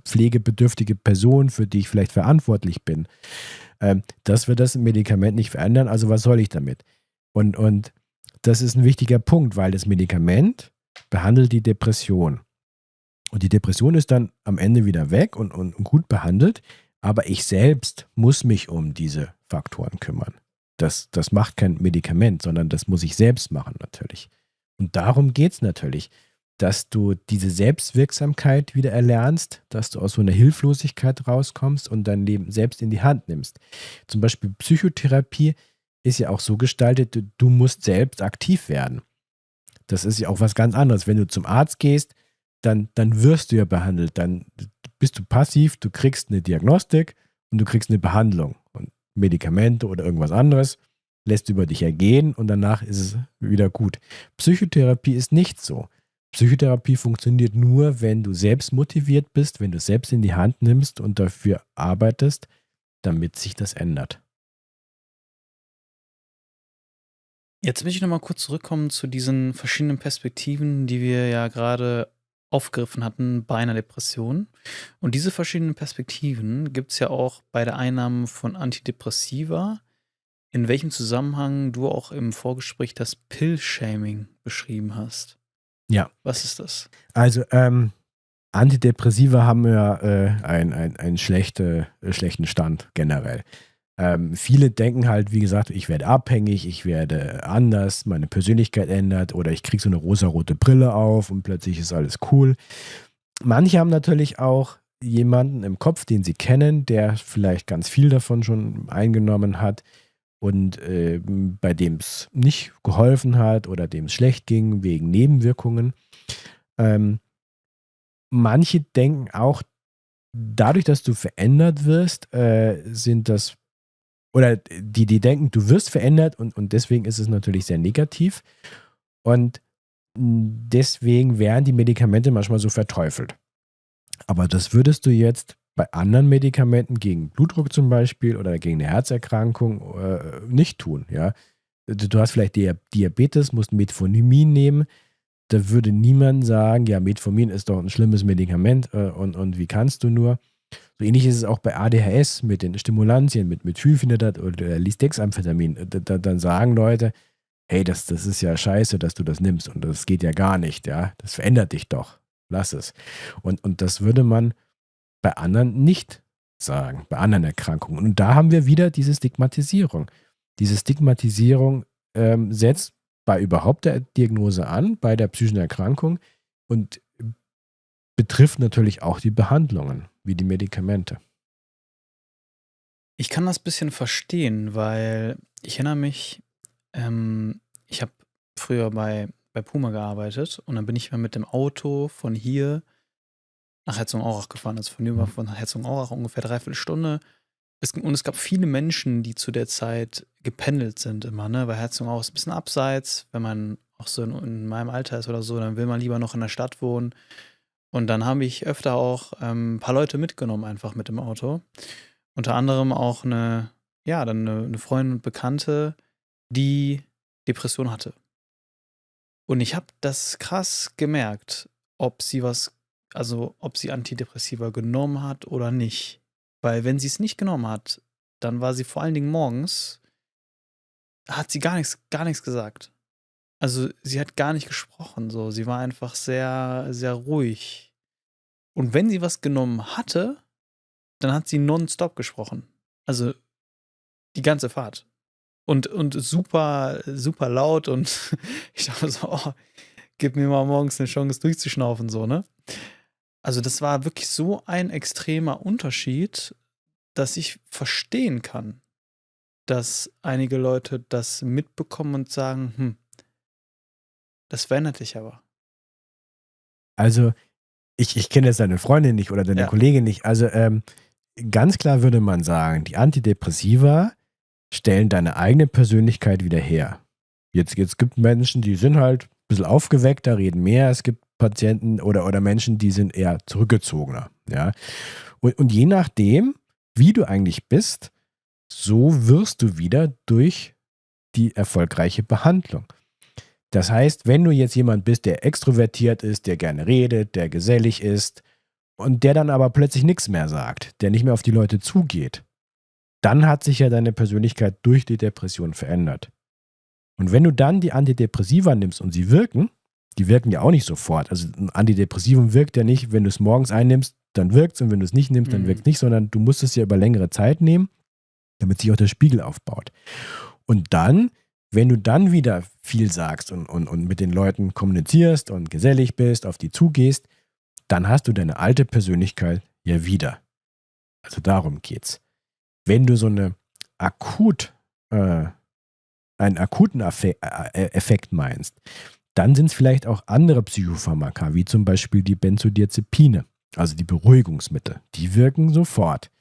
[SPEAKER 1] pflegebedürftige Person, für die ich vielleicht verantwortlich bin. Das wird das Medikament nicht verändern, also was soll ich damit? Und das ist ein wichtiger Punkt, weil das Medikament behandelt die Depression. Und die Depression ist dann am Ende wieder weg und gut behandelt, aber ich selbst muss mich um diese Faktoren kümmern. Das macht kein Medikament, sondern das muss ich selbst machen natürlich. Und darum geht es natürlich, dass du diese Selbstwirksamkeit wieder erlernst, dass du aus so einer Hilflosigkeit rauskommst und dein Leben selbst in die Hand nimmst. Zum Beispiel Psychotherapie ist ja auch so gestaltet, du musst selbst aktiv werden. Das ist ja auch was ganz anderes. Wenn du zum Arzt gehst, dann wirst du ja behandelt. Dann bist du passiv, du kriegst eine Diagnostik und du kriegst eine Behandlung. Und Medikamente oder irgendwas anderes lässt über dich ergehen und danach ist es wieder gut. Psychotherapie ist nicht so. Psychotherapie funktioniert nur, wenn du selbst motiviert bist, wenn du es selbst in die Hand nimmst und dafür arbeitest, damit sich das ändert.
[SPEAKER 2] Jetzt möchte ich nochmal kurz zurückkommen zu diesen verschiedenen Perspektiven, die wir ja gerade aufgegriffen hatten bei einer Depression. Und diese verschiedenen Perspektiven gibt es ja auch bei der Einnahme von Antidepressiva, in welchem Zusammenhang du auch im Vorgespräch das Pill-Shaming beschrieben hast.
[SPEAKER 1] Ja,
[SPEAKER 2] Was ist das?
[SPEAKER 1] also Antidepressiva haben ja einen schlechten Stand generell. Viele denken halt, wie gesagt, ich werde abhängig, ich werde anders, meine Persönlichkeit ändert oder ich kriege so eine rosarote Brille auf und plötzlich ist alles cool. Manche haben natürlich auch jemanden im Kopf, den sie kennen, der vielleicht ganz viel davon schon eingenommen hat und bei dem es nicht geholfen hat oder dem es schlecht ging wegen Nebenwirkungen. Ähm, Manche denken auch, dadurch, dass du verändert wirst, sind das oder die denken, du wirst verändert und deswegen ist es natürlich sehr negativ. Und deswegen werden die Medikamente manchmal so verteufelt. Aber das würdest du jetzt bei anderen Medikamenten gegen Blutdruck zum Beispiel oder gegen eine Herzerkrankung nicht tun. Ja? Du hast vielleicht Diabetes, musst Metformin nehmen. Da würde niemand sagen, ja, Metformin ist doch ein schlimmes Medikament und wie kannst du nur? So ähnlich ist es auch bei ADHS mit den Stimulantien, mit Methylphenidat oder Lisdexamphetamin. Dann sagen Leute, hey, das ist ja scheiße, dass du das nimmst und das geht ja gar nicht, ja. Das verändert dich doch. Lass es. Und das würde man bei anderen nicht sagen, bei anderen Erkrankungen. Und da haben wir wieder diese Stigmatisierung. Diese Stigmatisierung setzt bei überhaupt der Diagnose an, bei der psychischen Erkrankung und betrifft natürlich auch die Behandlungen, wie die Medikamente.
[SPEAKER 2] Ich kann das ein bisschen verstehen, weil ich erinnere mich, ich habe früher bei Puma gearbeitet und dann bin ich mal mit dem Auto von hier nach Herzogenaurach gefahren. Also von hier mal von Herzogenaurach ungefähr 3/4 Stunde. Und es gab viele Menschen, die zu der Zeit gependelt sind immer, ne? Weil Herzogenaurach ist ein bisschen abseits. Wenn man auch so in meinem Alter ist oder so, dann will man lieber noch in der Stadt wohnen. Und dann habe ich öfter auch ein paar Leute mitgenommen, einfach mit dem Auto. Unter anderem auch eine Freundin und Bekannte, die Depression hatte. Und ich habe das krass gemerkt, ob sie ob sie Antidepressiva genommen hat oder nicht. Weil wenn sie es nicht genommen hat, dann war sie vor allen Dingen morgens, hat sie gar nichts gesagt. Also sie hat gar nicht gesprochen, so. Sie war einfach sehr, sehr ruhig. Und wenn sie was genommen hatte, dann hat sie nonstop gesprochen. Also die ganze Fahrt. Und super, super laut und ich dachte so, oh, gib mir mal morgens eine Chance durchzuschnaufen, so, ne? Also das war wirklich so ein extremer Unterschied, dass ich verstehen kann, dass einige Leute das mitbekommen und sagen, Das verändert dich aber.
[SPEAKER 1] Also, ich kenne jetzt deine Freundin nicht oder deine
[SPEAKER 2] Ja.
[SPEAKER 1] Kollegin nicht. Also, ganz klar würde man sagen, die Antidepressiva stellen deine eigene Persönlichkeit wieder her. Jetzt gibt Menschen, die sind halt ein bisschen aufgeweckter, reden mehr. Es gibt Patienten oder Menschen, die sind eher zurückgezogener. Ja? Und je nachdem, wie du eigentlich bist, so wirst du wieder durch die erfolgreiche Behandlung. Das heißt, wenn du jetzt jemand bist, der extrovertiert ist, der gerne redet, der gesellig ist und der dann aber plötzlich nichts mehr sagt, der nicht mehr auf die Leute zugeht, dann hat sich ja deine Persönlichkeit durch die Depression verändert. Und wenn du dann die Antidepressiva nimmst und sie wirken, die wirken ja auch nicht sofort. Also ein Antidepressivum wirkt ja nicht, wenn du es morgens einnimmst, dann wirkt es und wenn du es nicht nimmst, dann wirkt es nicht, sondern du musst es ja über längere Zeit nehmen, damit sich auch der Spiegel aufbaut. Und dann, wenn du dann wieder viel sagst und mit den Leuten kommunizierst und gesellig bist, auf die zugehst, dann hast du deine alte Persönlichkeit ja wieder. Also darum geht's. Wenn du so einen akuten Effekt meinst, dann sind es vielleicht auch andere Psychopharmaka, wie zum Beispiel die Benzodiazepine, also die Beruhigungsmittel. Die wirken sofort.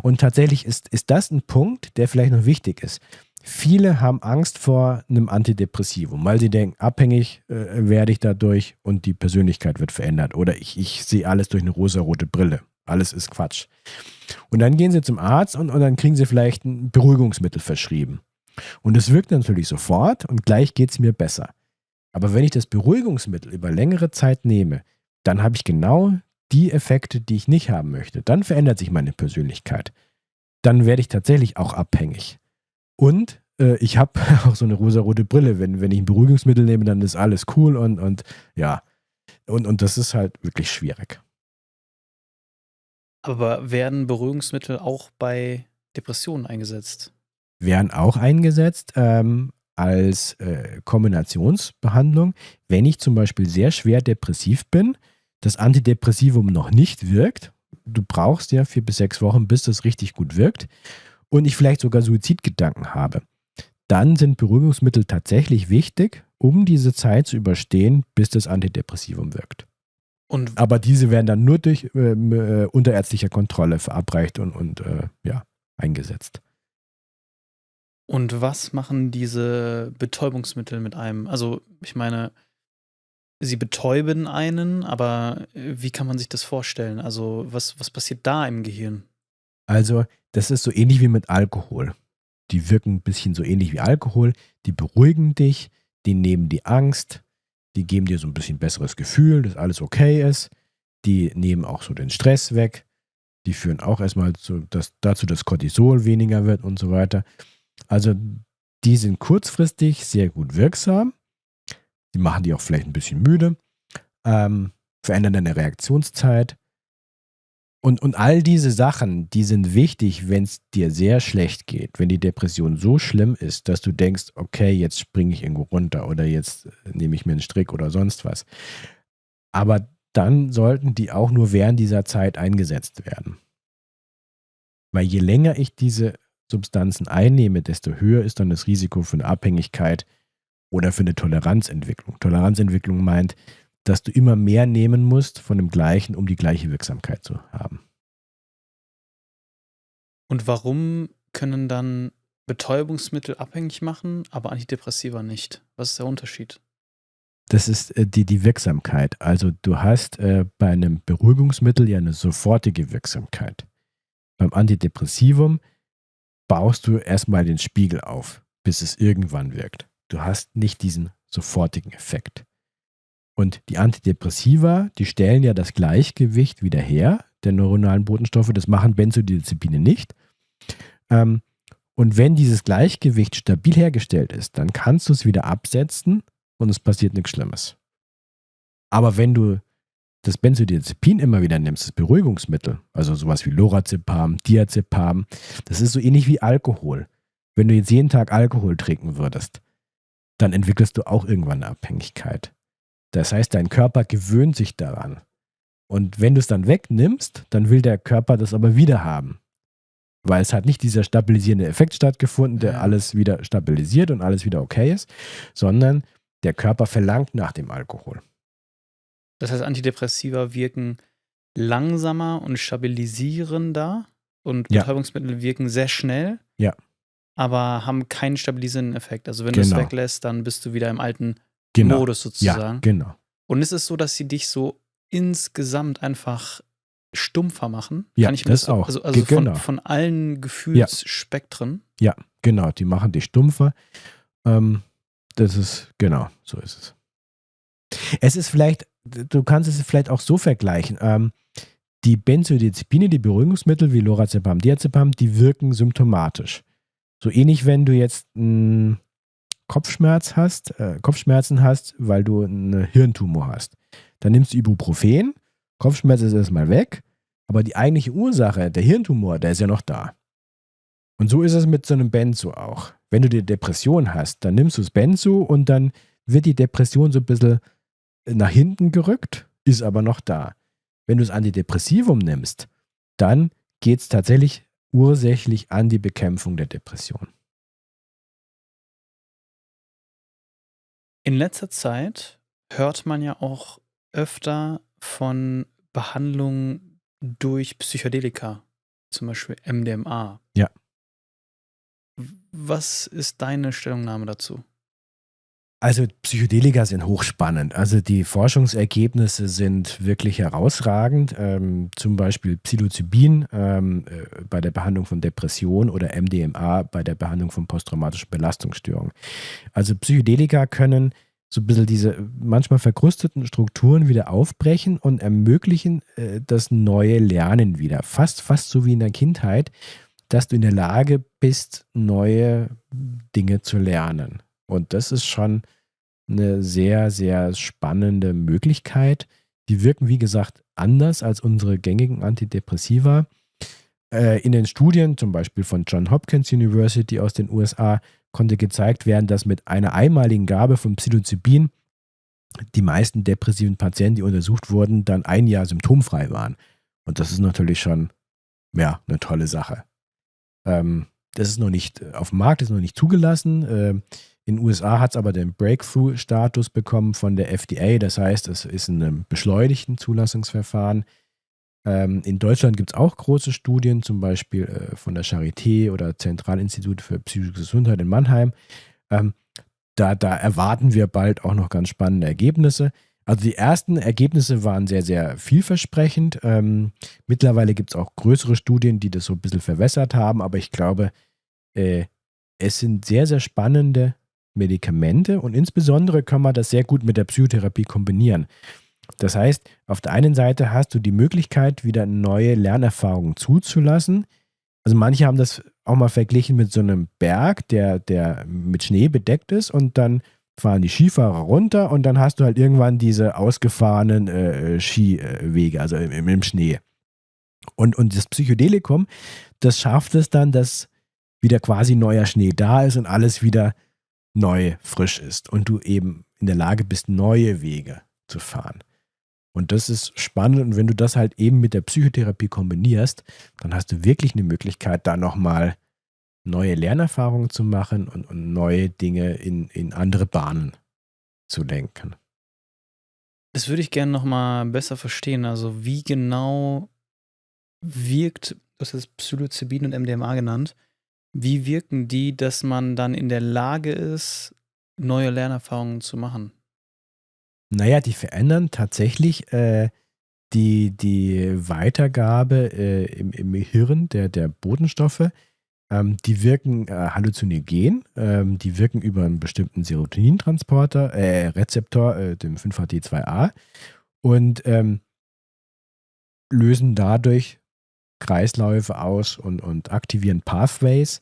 [SPEAKER 1] Und tatsächlich ist das ein Punkt, der vielleicht noch wichtig ist. Viele haben Angst vor einem Antidepressivum, weil sie denken, abhängig werde ich dadurch und die Persönlichkeit wird verändert. Oder ich sehe alles durch eine rosarote Brille. Alles ist Quatsch. Und dann gehen sie zum Arzt und dann kriegen sie vielleicht ein Beruhigungsmittel verschrieben. Und es wirkt natürlich sofort und gleich geht es mir besser. Aber wenn ich das Beruhigungsmittel über längere Zeit nehme, dann habe ich genau die Effekte, die ich nicht haben möchte. Dann verändert sich meine Persönlichkeit. Dann werde ich tatsächlich auch abhängig. Und ich habe auch so eine rosarote Brille. Wenn ich ein Beruhigungsmittel nehme, dann ist alles cool und ja. Und das ist halt wirklich schwierig.
[SPEAKER 2] Aber werden Beruhigungsmittel auch bei Depressionen eingesetzt?
[SPEAKER 1] Werden auch eingesetzt als Kombinationsbehandlung, wenn ich zum Beispiel sehr schwer depressiv bin, das Antidepressivum noch nicht wirkt, du brauchst ja 4 bis 6 Wochen, bis das richtig gut wirkt und ich vielleicht sogar Suizidgedanken habe, dann sind Beruhigungsmittel tatsächlich wichtig, um diese Zeit zu überstehen, bis das Antidepressivum wirkt. Aber diese werden dann nur durch unterärztlicher Kontrolle verabreicht und eingesetzt.
[SPEAKER 2] Und was machen diese Betäubungsmittel mit einem? Also, ich meine, sie betäuben einen, aber wie kann man sich das vorstellen? Also, was passiert da im Gehirn?
[SPEAKER 1] Also, das ist so ähnlich wie mit Alkohol. Die wirken ein bisschen so ähnlich wie Alkohol. Die beruhigen dich, die nehmen die Angst, die geben dir so ein bisschen besseres Gefühl, dass alles okay ist. Die nehmen auch so den Stress weg. Die führen auch erstmal dazu, dass Cortisol weniger wird und so weiter. Also die sind kurzfristig sehr gut wirksam. Die machen dich auch vielleicht ein bisschen müde, verändern deine Reaktionszeit. Und all diese Sachen, die sind wichtig, wenn es dir sehr schlecht geht, wenn die Depression so schlimm ist, dass du denkst, okay, jetzt springe ich irgendwo runter oder jetzt nehme ich mir einen Strick oder sonst was. Aber dann sollten die auch nur während dieser Zeit eingesetzt werden. Weil je länger ich diese Substanzen einnehme, desto höher ist dann das Risiko für eine Abhängigkeit oder für eine Toleranzentwicklung. Toleranzentwicklung meint, dass du immer mehr nehmen musst von dem Gleichen, um die gleiche Wirksamkeit zu haben.
[SPEAKER 2] Und warum können dann Betäubungsmittel abhängig machen, aber Antidepressiva nicht? Was ist der Unterschied?
[SPEAKER 1] Das ist die Wirksamkeit. Also du hast bei einem Beruhigungsmittel ja eine sofortige Wirksamkeit. Beim Antidepressivum baust du erstmal den Spiegel auf, bis es irgendwann wirkt. Du hast nicht diesen sofortigen Effekt. Und die Antidepressiva, die stellen ja das Gleichgewicht wieder her, der neuronalen Botenstoffe, das machen Benzodiazepine nicht. Und wenn dieses Gleichgewicht stabil hergestellt ist, dann kannst du es wieder absetzen und es passiert nichts Schlimmes. Aber wenn du das Benzodiazepin immer wieder nimmst, das Beruhigungsmittel, also sowas wie Lorazepam, Diazepam, das ist so ähnlich wie Alkohol. Wenn du jetzt jeden Tag Alkohol trinken würdest, dann entwickelst du auch irgendwann eine Abhängigkeit. Das heißt, dein Körper gewöhnt sich daran. Und wenn du es dann wegnimmst, dann will der Körper das aber wieder haben. Weil es hat nicht dieser stabilisierende Effekt stattgefunden, der alles wieder stabilisiert und alles wieder okay ist, sondern Der Körper verlangt nach dem Alkohol.
[SPEAKER 2] Das heißt, Antidepressiva wirken langsamer und stabilisierender und
[SPEAKER 1] Ja.
[SPEAKER 2] Betäubungsmittel wirken sehr schnell,
[SPEAKER 1] Ja.
[SPEAKER 2] aber haben keinen stabilisierenden Effekt. Also wenn du es
[SPEAKER 1] Genau.
[SPEAKER 2] weglässt, dann bist du wieder im alten
[SPEAKER 1] Genau.
[SPEAKER 2] Modus
[SPEAKER 1] Ja,
[SPEAKER 2] sozusagen.
[SPEAKER 1] genau.
[SPEAKER 2] Und ist es so, dass sie dich so insgesamt einfach stumpfer machen?
[SPEAKER 1] Ja,
[SPEAKER 2] Kann ich mir
[SPEAKER 1] das
[SPEAKER 2] so,
[SPEAKER 1] auch.
[SPEAKER 2] also
[SPEAKER 1] Genau.
[SPEAKER 2] von allen Gefühlsspektren?
[SPEAKER 1] Ja, genau. Die machen dich stumpfer. Das ist, genau, so ist es. Es ist vielleicht, du kannst es vielleicht auch so vergleichen. Die Benzodiazepine, die Beruhigungsmittel wie Lorazepam, Diazepam, die wirken symptomatisch. So ähnlich, wenn du jetzt Kopfschmerzen hast, weil du einen Hirntumor hast. Dann nimmst du Ibuprofen, Kopfschmerz ist erstmal weg, aber die eigentliche Ursache, der Hirntumor, der ist ja noch da. Und so ist es mit so einem Benzo auch. Wenn du die Depression hast, dann nimmst du das Benzo und dann wird die Depression so ein bisschen nach hinten gerückt, ist aber noch da. Wenn du das Antidepressivum nimmst, dann geht es tatsächlich ursächlich an die Bekämpfung der Depression.
[SPEAKER 2] In letzter Zeit hört man ja auch öfter von Behandlungen durch Psychedelika, zum Beispiel MDMA.
[SPEAKER 1] Ja.
[SPEAKER 2] Was ist deine Stellungnahme dazu?
[SPEAKER 1] Also Psychedelika sind hochspannend. Also die Forschungsergebnisse sind wirklich herausragend. Zum Beispiel Psilocybin bei der Behandlung von Depression oder MDMA bei der Behandlung von posttraumatischen Belastungsstörungen. Also Psychedelika können so ein bisschen diese manchmal verkrusteten Strukturen wieder aufbrechen und ermöglichen das neue Lernen wieder. Fast so wie in der Kindheit, dass du in der Lage bist, neue Dinge zu lernen. Und das ist schon eine sehr, sehr spannende Möglichkeit. Die wirken, wie gesagt, anders als unsere gängigen Antidepressiva. In den Studien, zum Beispiel von Johns Hopkins University aus den USA, konnte gezeigt werden, dass mit einer einmaligen Gabe von Psilocybin die meisten depressiven Patienten, die untersucht wurden, dann ein Jahr symptomfrei waren. Und das ist natürlich schon, ja, eine tolle Sache. Das ist noch nicht auf dem Markt, ist noch nicht zugelassen. In den USA hat es aber den Breakthrough-Status bekommen von der FDA. Das heißt, es ist in einem beschleunigten Zulassungsverfahren. In Deutschland gibt es auch große Studien, zum Beispiel von der Charité oder Zentralinstitut für psychische Gesundheit in Mannheim. Da erwarten wir bald auch noch ganz spannende Ergebnisse. Also die ersten Ergebnisse waren sehr, sehr vielversprechend. Mittlerweile gibt es auch größere Studien, die das so ein bisschen verwässert haben, aber ich glaube, es sind sehr, sehr spannende Medikamente und insbesondere kann man das sehr gut mit der Psychotherapie kombinieren. Das heißt, auf der einen Seite hast du die Möglichkeit, wieder neue Lernerfahrungen zuzulassen. Also manche haben das auch mal verglichen mit so einem Berg, der mit Schnee bedeckt ist und dann fahren die Skifahrer runter und dann hast du halt irgendwann diese ausgefahrenen Skiwege, also im Schnee. Und das Psychedelikum, das schafft es dann, dass wieder quasi neuer Schnee da ist und alles wieder neu, frisch ist und du eben in der Lage bist, neue Wege zu fahren. Und das ist spannend und wenn du das halt eben mit der Psychotherapie kombinierst, dann hast du wirklich eine Möglichkeit, da nochmal neue Lernerfahrungen zu machen und neue Dinge in andere Bahnen zu lenken.
[SPEAKER 2] Das würde ich gerne nochmal besser verstehen. Also wie genau wirkt, du hast das Psilocybin und MDMA genannt, wie wirken die, dass man dann in der Lage ist, neue Lernerfahrungen zu machen?
[SPEAKER 1] Naja, die verändern tatsächlich die Weitergabe im Hirn der Botenstoffe. Die wirken halluzinogen, die wirken über einen bestimmten Serotonintransporter, Rezeptor, dem 5-HT2A und lösen dadurch Kreisläufe aus und aktivieren Pathways,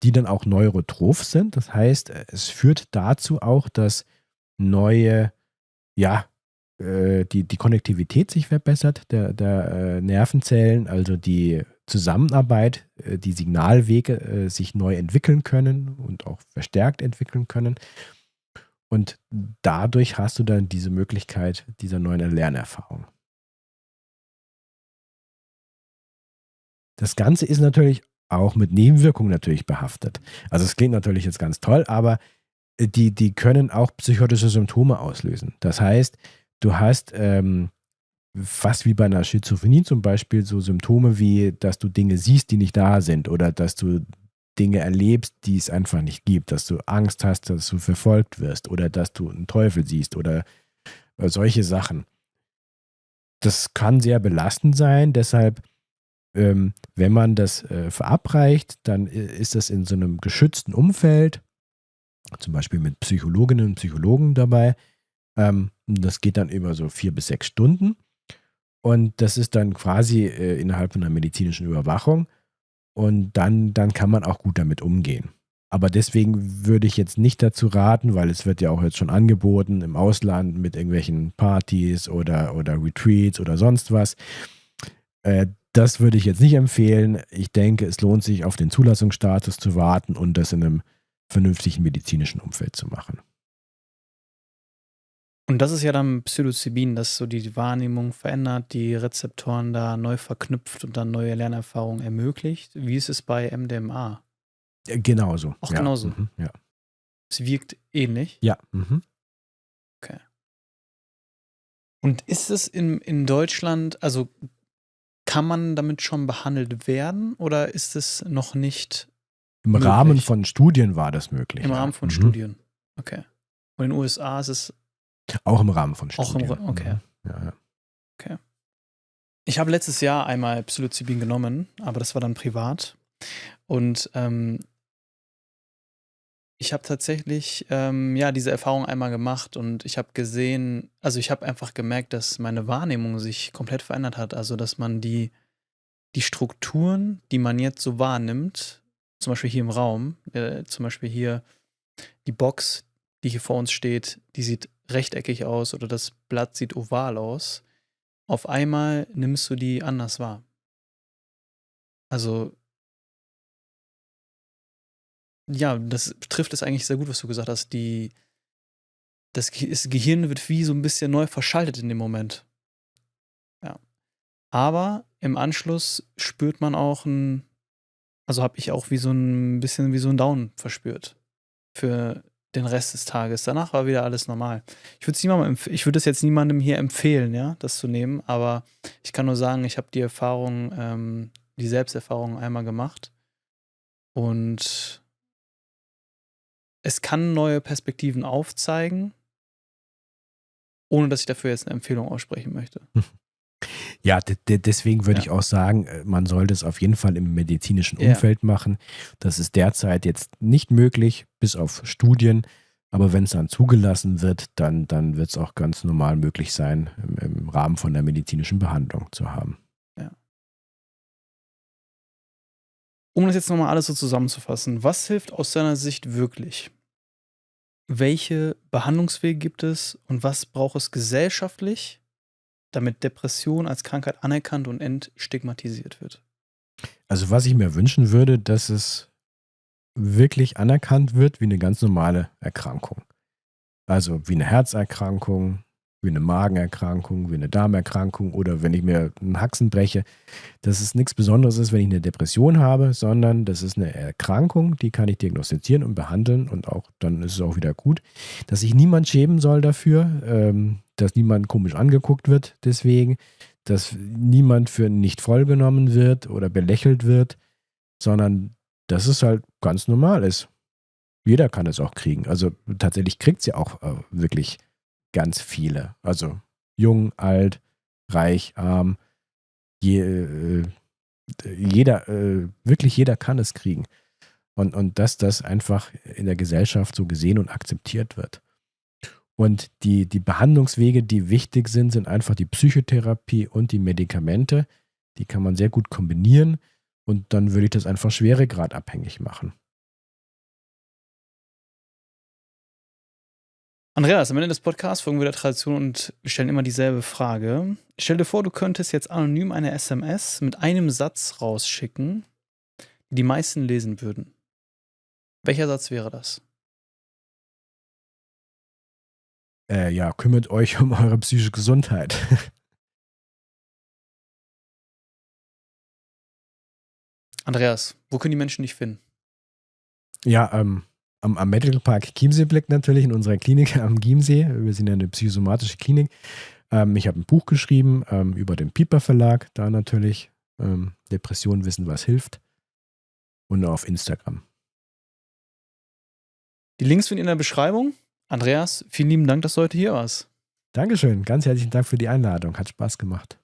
[SPEAKER 1] die dann auch neurotroph sind. Das heißt, es führt dazu auch, dass neue, die Konnektivität sich verbessert der Nervenzellen, also die Zusammenarbeit, die Signalwege sich neu entwickeln können und auch verstärkt entwickeln können. Und dadurch hast du dann diese Möglichkeit dieser neuen Lernerfahrung. Das Ganze ist natürlich auch mit Nebenwirkungen natürlich behaftet. Also es klingt natürlich jetzt ganz toll, aber die können auch psychotische Symptome auslösen. Das heißt, du hast fast wie bei einer Schizophrenie zum Beispiel so Symptome wie, dass du Dinge siehst, die nicht da sind oder dass du Dinge erlebst, die es einfach nicht gibt, dass du Angst hast, dass du verfolgt wirst oder dass du einen Teufel siehst oder solche Sachen. Das kann sehr belastend sein, deshalb, wenn man das verabreicht, dann ist das in so einem geschützten Umfeld, zum Beispiel mit Psychologinnen und Psychologen dabei. Das geht dann über so 4 bis 6 Stunden und das ist dann quasi innerhalb von einer medizinischen Überwachung und dann kann man auch gut damit umgehen. Aber deswegen würde ich jetzt nicht dazu raten, weil es wird ja auch jetzt schon angeboten im Ausland mit irgendwelchen Partys oder Retreats oder sonst was. Das würde ich jetzt nicht empfehlen. Ich denke, es lohnt sich, auf den Zulassungsstatus zu warten und das in einem vernünftigen medizinischen Umfeld zu machen.
[SPEAKER 2] Und das ist ja dann Psilocybin, das so die Wahrnehmung verändert, die Rezeptoren da neu verknüpft und dann neue Lernerfahrungen ermöglicht. Wie ist es bei MDMA?
[SPEAKER 1] Genauso.
[SPEAKER 2] Auch
[SPEAKER 1] Ja.
[SPEAKER 2] genauso.
[SPEAKER 1] Ja.
[SPEAKER 2] Es wirkt ähnlich.
[SPEAKER 1] Ja.
[SPEAKER 2] Okay. Und ist es in Deutschland, also kann man damit schon behandelt werden oder ist es noch nicht
[SPEAKER 1] Im
[SPEAKER 2] möglich?
[SPEAKER 1] Rahmen von Studien war das möglich.
[SPEAKER 2] Im
[SPEAKER 1] ja.
[SPEAKER 2] Rahmen von Studien? Okay. Und in den USA ist es
[SPEAKER 1] Auch im Rahmen von
[SPEAKER 2] auch
[SPEAKER 1] Studien.
[SPEAKER 2] okay.
[SPEAKER 1] Ja.
[SPEAKER 2] Ich habe letztes Jahr einmal Psilocybin genommen, aber das war dann privat. Und ich habe tatsächlich diese Erfahrung einmal gemacht und ich habe gesehen, also ich habe einfach gemerkt, dass meine Wahrnehmung sich komplett verändert hat. Also dass man die Strukturen, die man jetzt so wahrnimmt, zum Beispiel hier im Raum, zum Beispiel hier die Box, die hier vor uns steht, die sieht rechteckig aus oder das Blatt sieht oval aus. Auf einmal nimmst du die anders wahr. Also, ja, das trifft es eigentlich sehr gut, was du gesagt hast. Das Gehirn wird wie so ein bisschen neu verschaltet in dem Moment. Ja. Aber im Anschluss spürt man auch also habe ich auch wie so ein bisschen wie so ein Down verspürt für den Rest des Tages. Danach war wieder alles normal. Ich würde es jetzt niemandem hier empfehlen, ja, das zu nehmen, aber ich kann nur sagen, ich habe die Selbsterfahrung einmal gemacht und es kann neue Perspektiven aufzeigen, ohne dass ich dafür jetzt eine Empfehlung aussprechen möchte.
[SPEAKER 1] Ja, deswegen würde
[SPEAKER 2] Ja.
[SPEAKER 1] ich auch sagen, man sollte es auf jeden Fall im medizinischen
[SPEAKER 2] Ja.
[SPEAKER 1] Umfeld machen. Das ist derzeit jetzt nicht möglich, bis auf Studien. Aber wenn es dann zugelassen wird, dann wird es auch ganz normal möglich sein, im Rahmen von der medizinischen Behandlung zu haben.
[SPEAKER 2] Ja. Um das jetzt nochmal alles so zusammenzufassen, was hilft aus deiner Sicht wirklich? Welche Behandlungswege gibt es und was braucht es gesellschaftlich, damit Depression als Krankheit anerkannt und entstigmatisiert wird?
[SPEAKER 1] Also was ich mir wünschen würde, dass es wirklich anerkannt wird wie eine ganz normale Erkrankung. Also wie eine Herzerkrankung, wie eine Magenerkrankung, wie eine Darmerkrankung oder wenn ich mir einen Haxen breche, dass es nichts Besonderes ist, wenn ich eine Depression habe, sondern das ist eine Erkrankung, die kann ich diagnostizieren und behandeln und auch dann ist es auch wieder gut. Dass sich niemand schämen soll dafür, dass niemand komisch angeguckt wird deswegen, dass niemand für nicht vollgenommen wird oder belächelt wird, sondern dass es halt ganz normal ist. Jeder kann es auch kriegen. Also tatsächlich kriegt es ja auch wirklich ganz viele. Also jung, alt, reich, arm. Wirklich jeder kann es kriegen. Und dass das einfach in der Gesellschaft so gesehen und akzeptiert wird. Und die Behandlungswege, die wichtig sind, sind einfach die Psychotherapie und die Medikamente. Die kann man sehr gut kombinieren. Und dann würde ich das einfach schweregradabhängig machen.
[SPEAKER 2] Andreas, am Ende des Podcasts folgen wir der Tradition und wir stellen immer dieselbe Frage. Stell dir vor, du könntest jetzt anonym eine SMS mit einem Satz rausschicken, die die meisten lesen würden. Welcher Satz wäre das?
[SPEAKER 1] Ja, kümmert euch um eure psychische Gesundheit.
[SPEAKER 2] Andreas, wo können die Menschen dich finden?
[SPEAKER 1] Ja, am Medical Park Chiemsee-Blick natürlich, in unserer Klinik am Chiemsee. Wir sind ja eine psychosomatische Klinik. Ich habe ein Buch geschrieben über den Piper Verlag, da natürlich. Depressionen wissen, was hilft. Und auf Instagram.
[SPEAKER 2] Die Links sind in der Beschreibung. Andreas, vielen lieben Dank, dass du heute hier warst.
[SPEAKER 1] Dankeschön, ganz herzlichen Dank für die Einladung. Hat Spaß gemacht.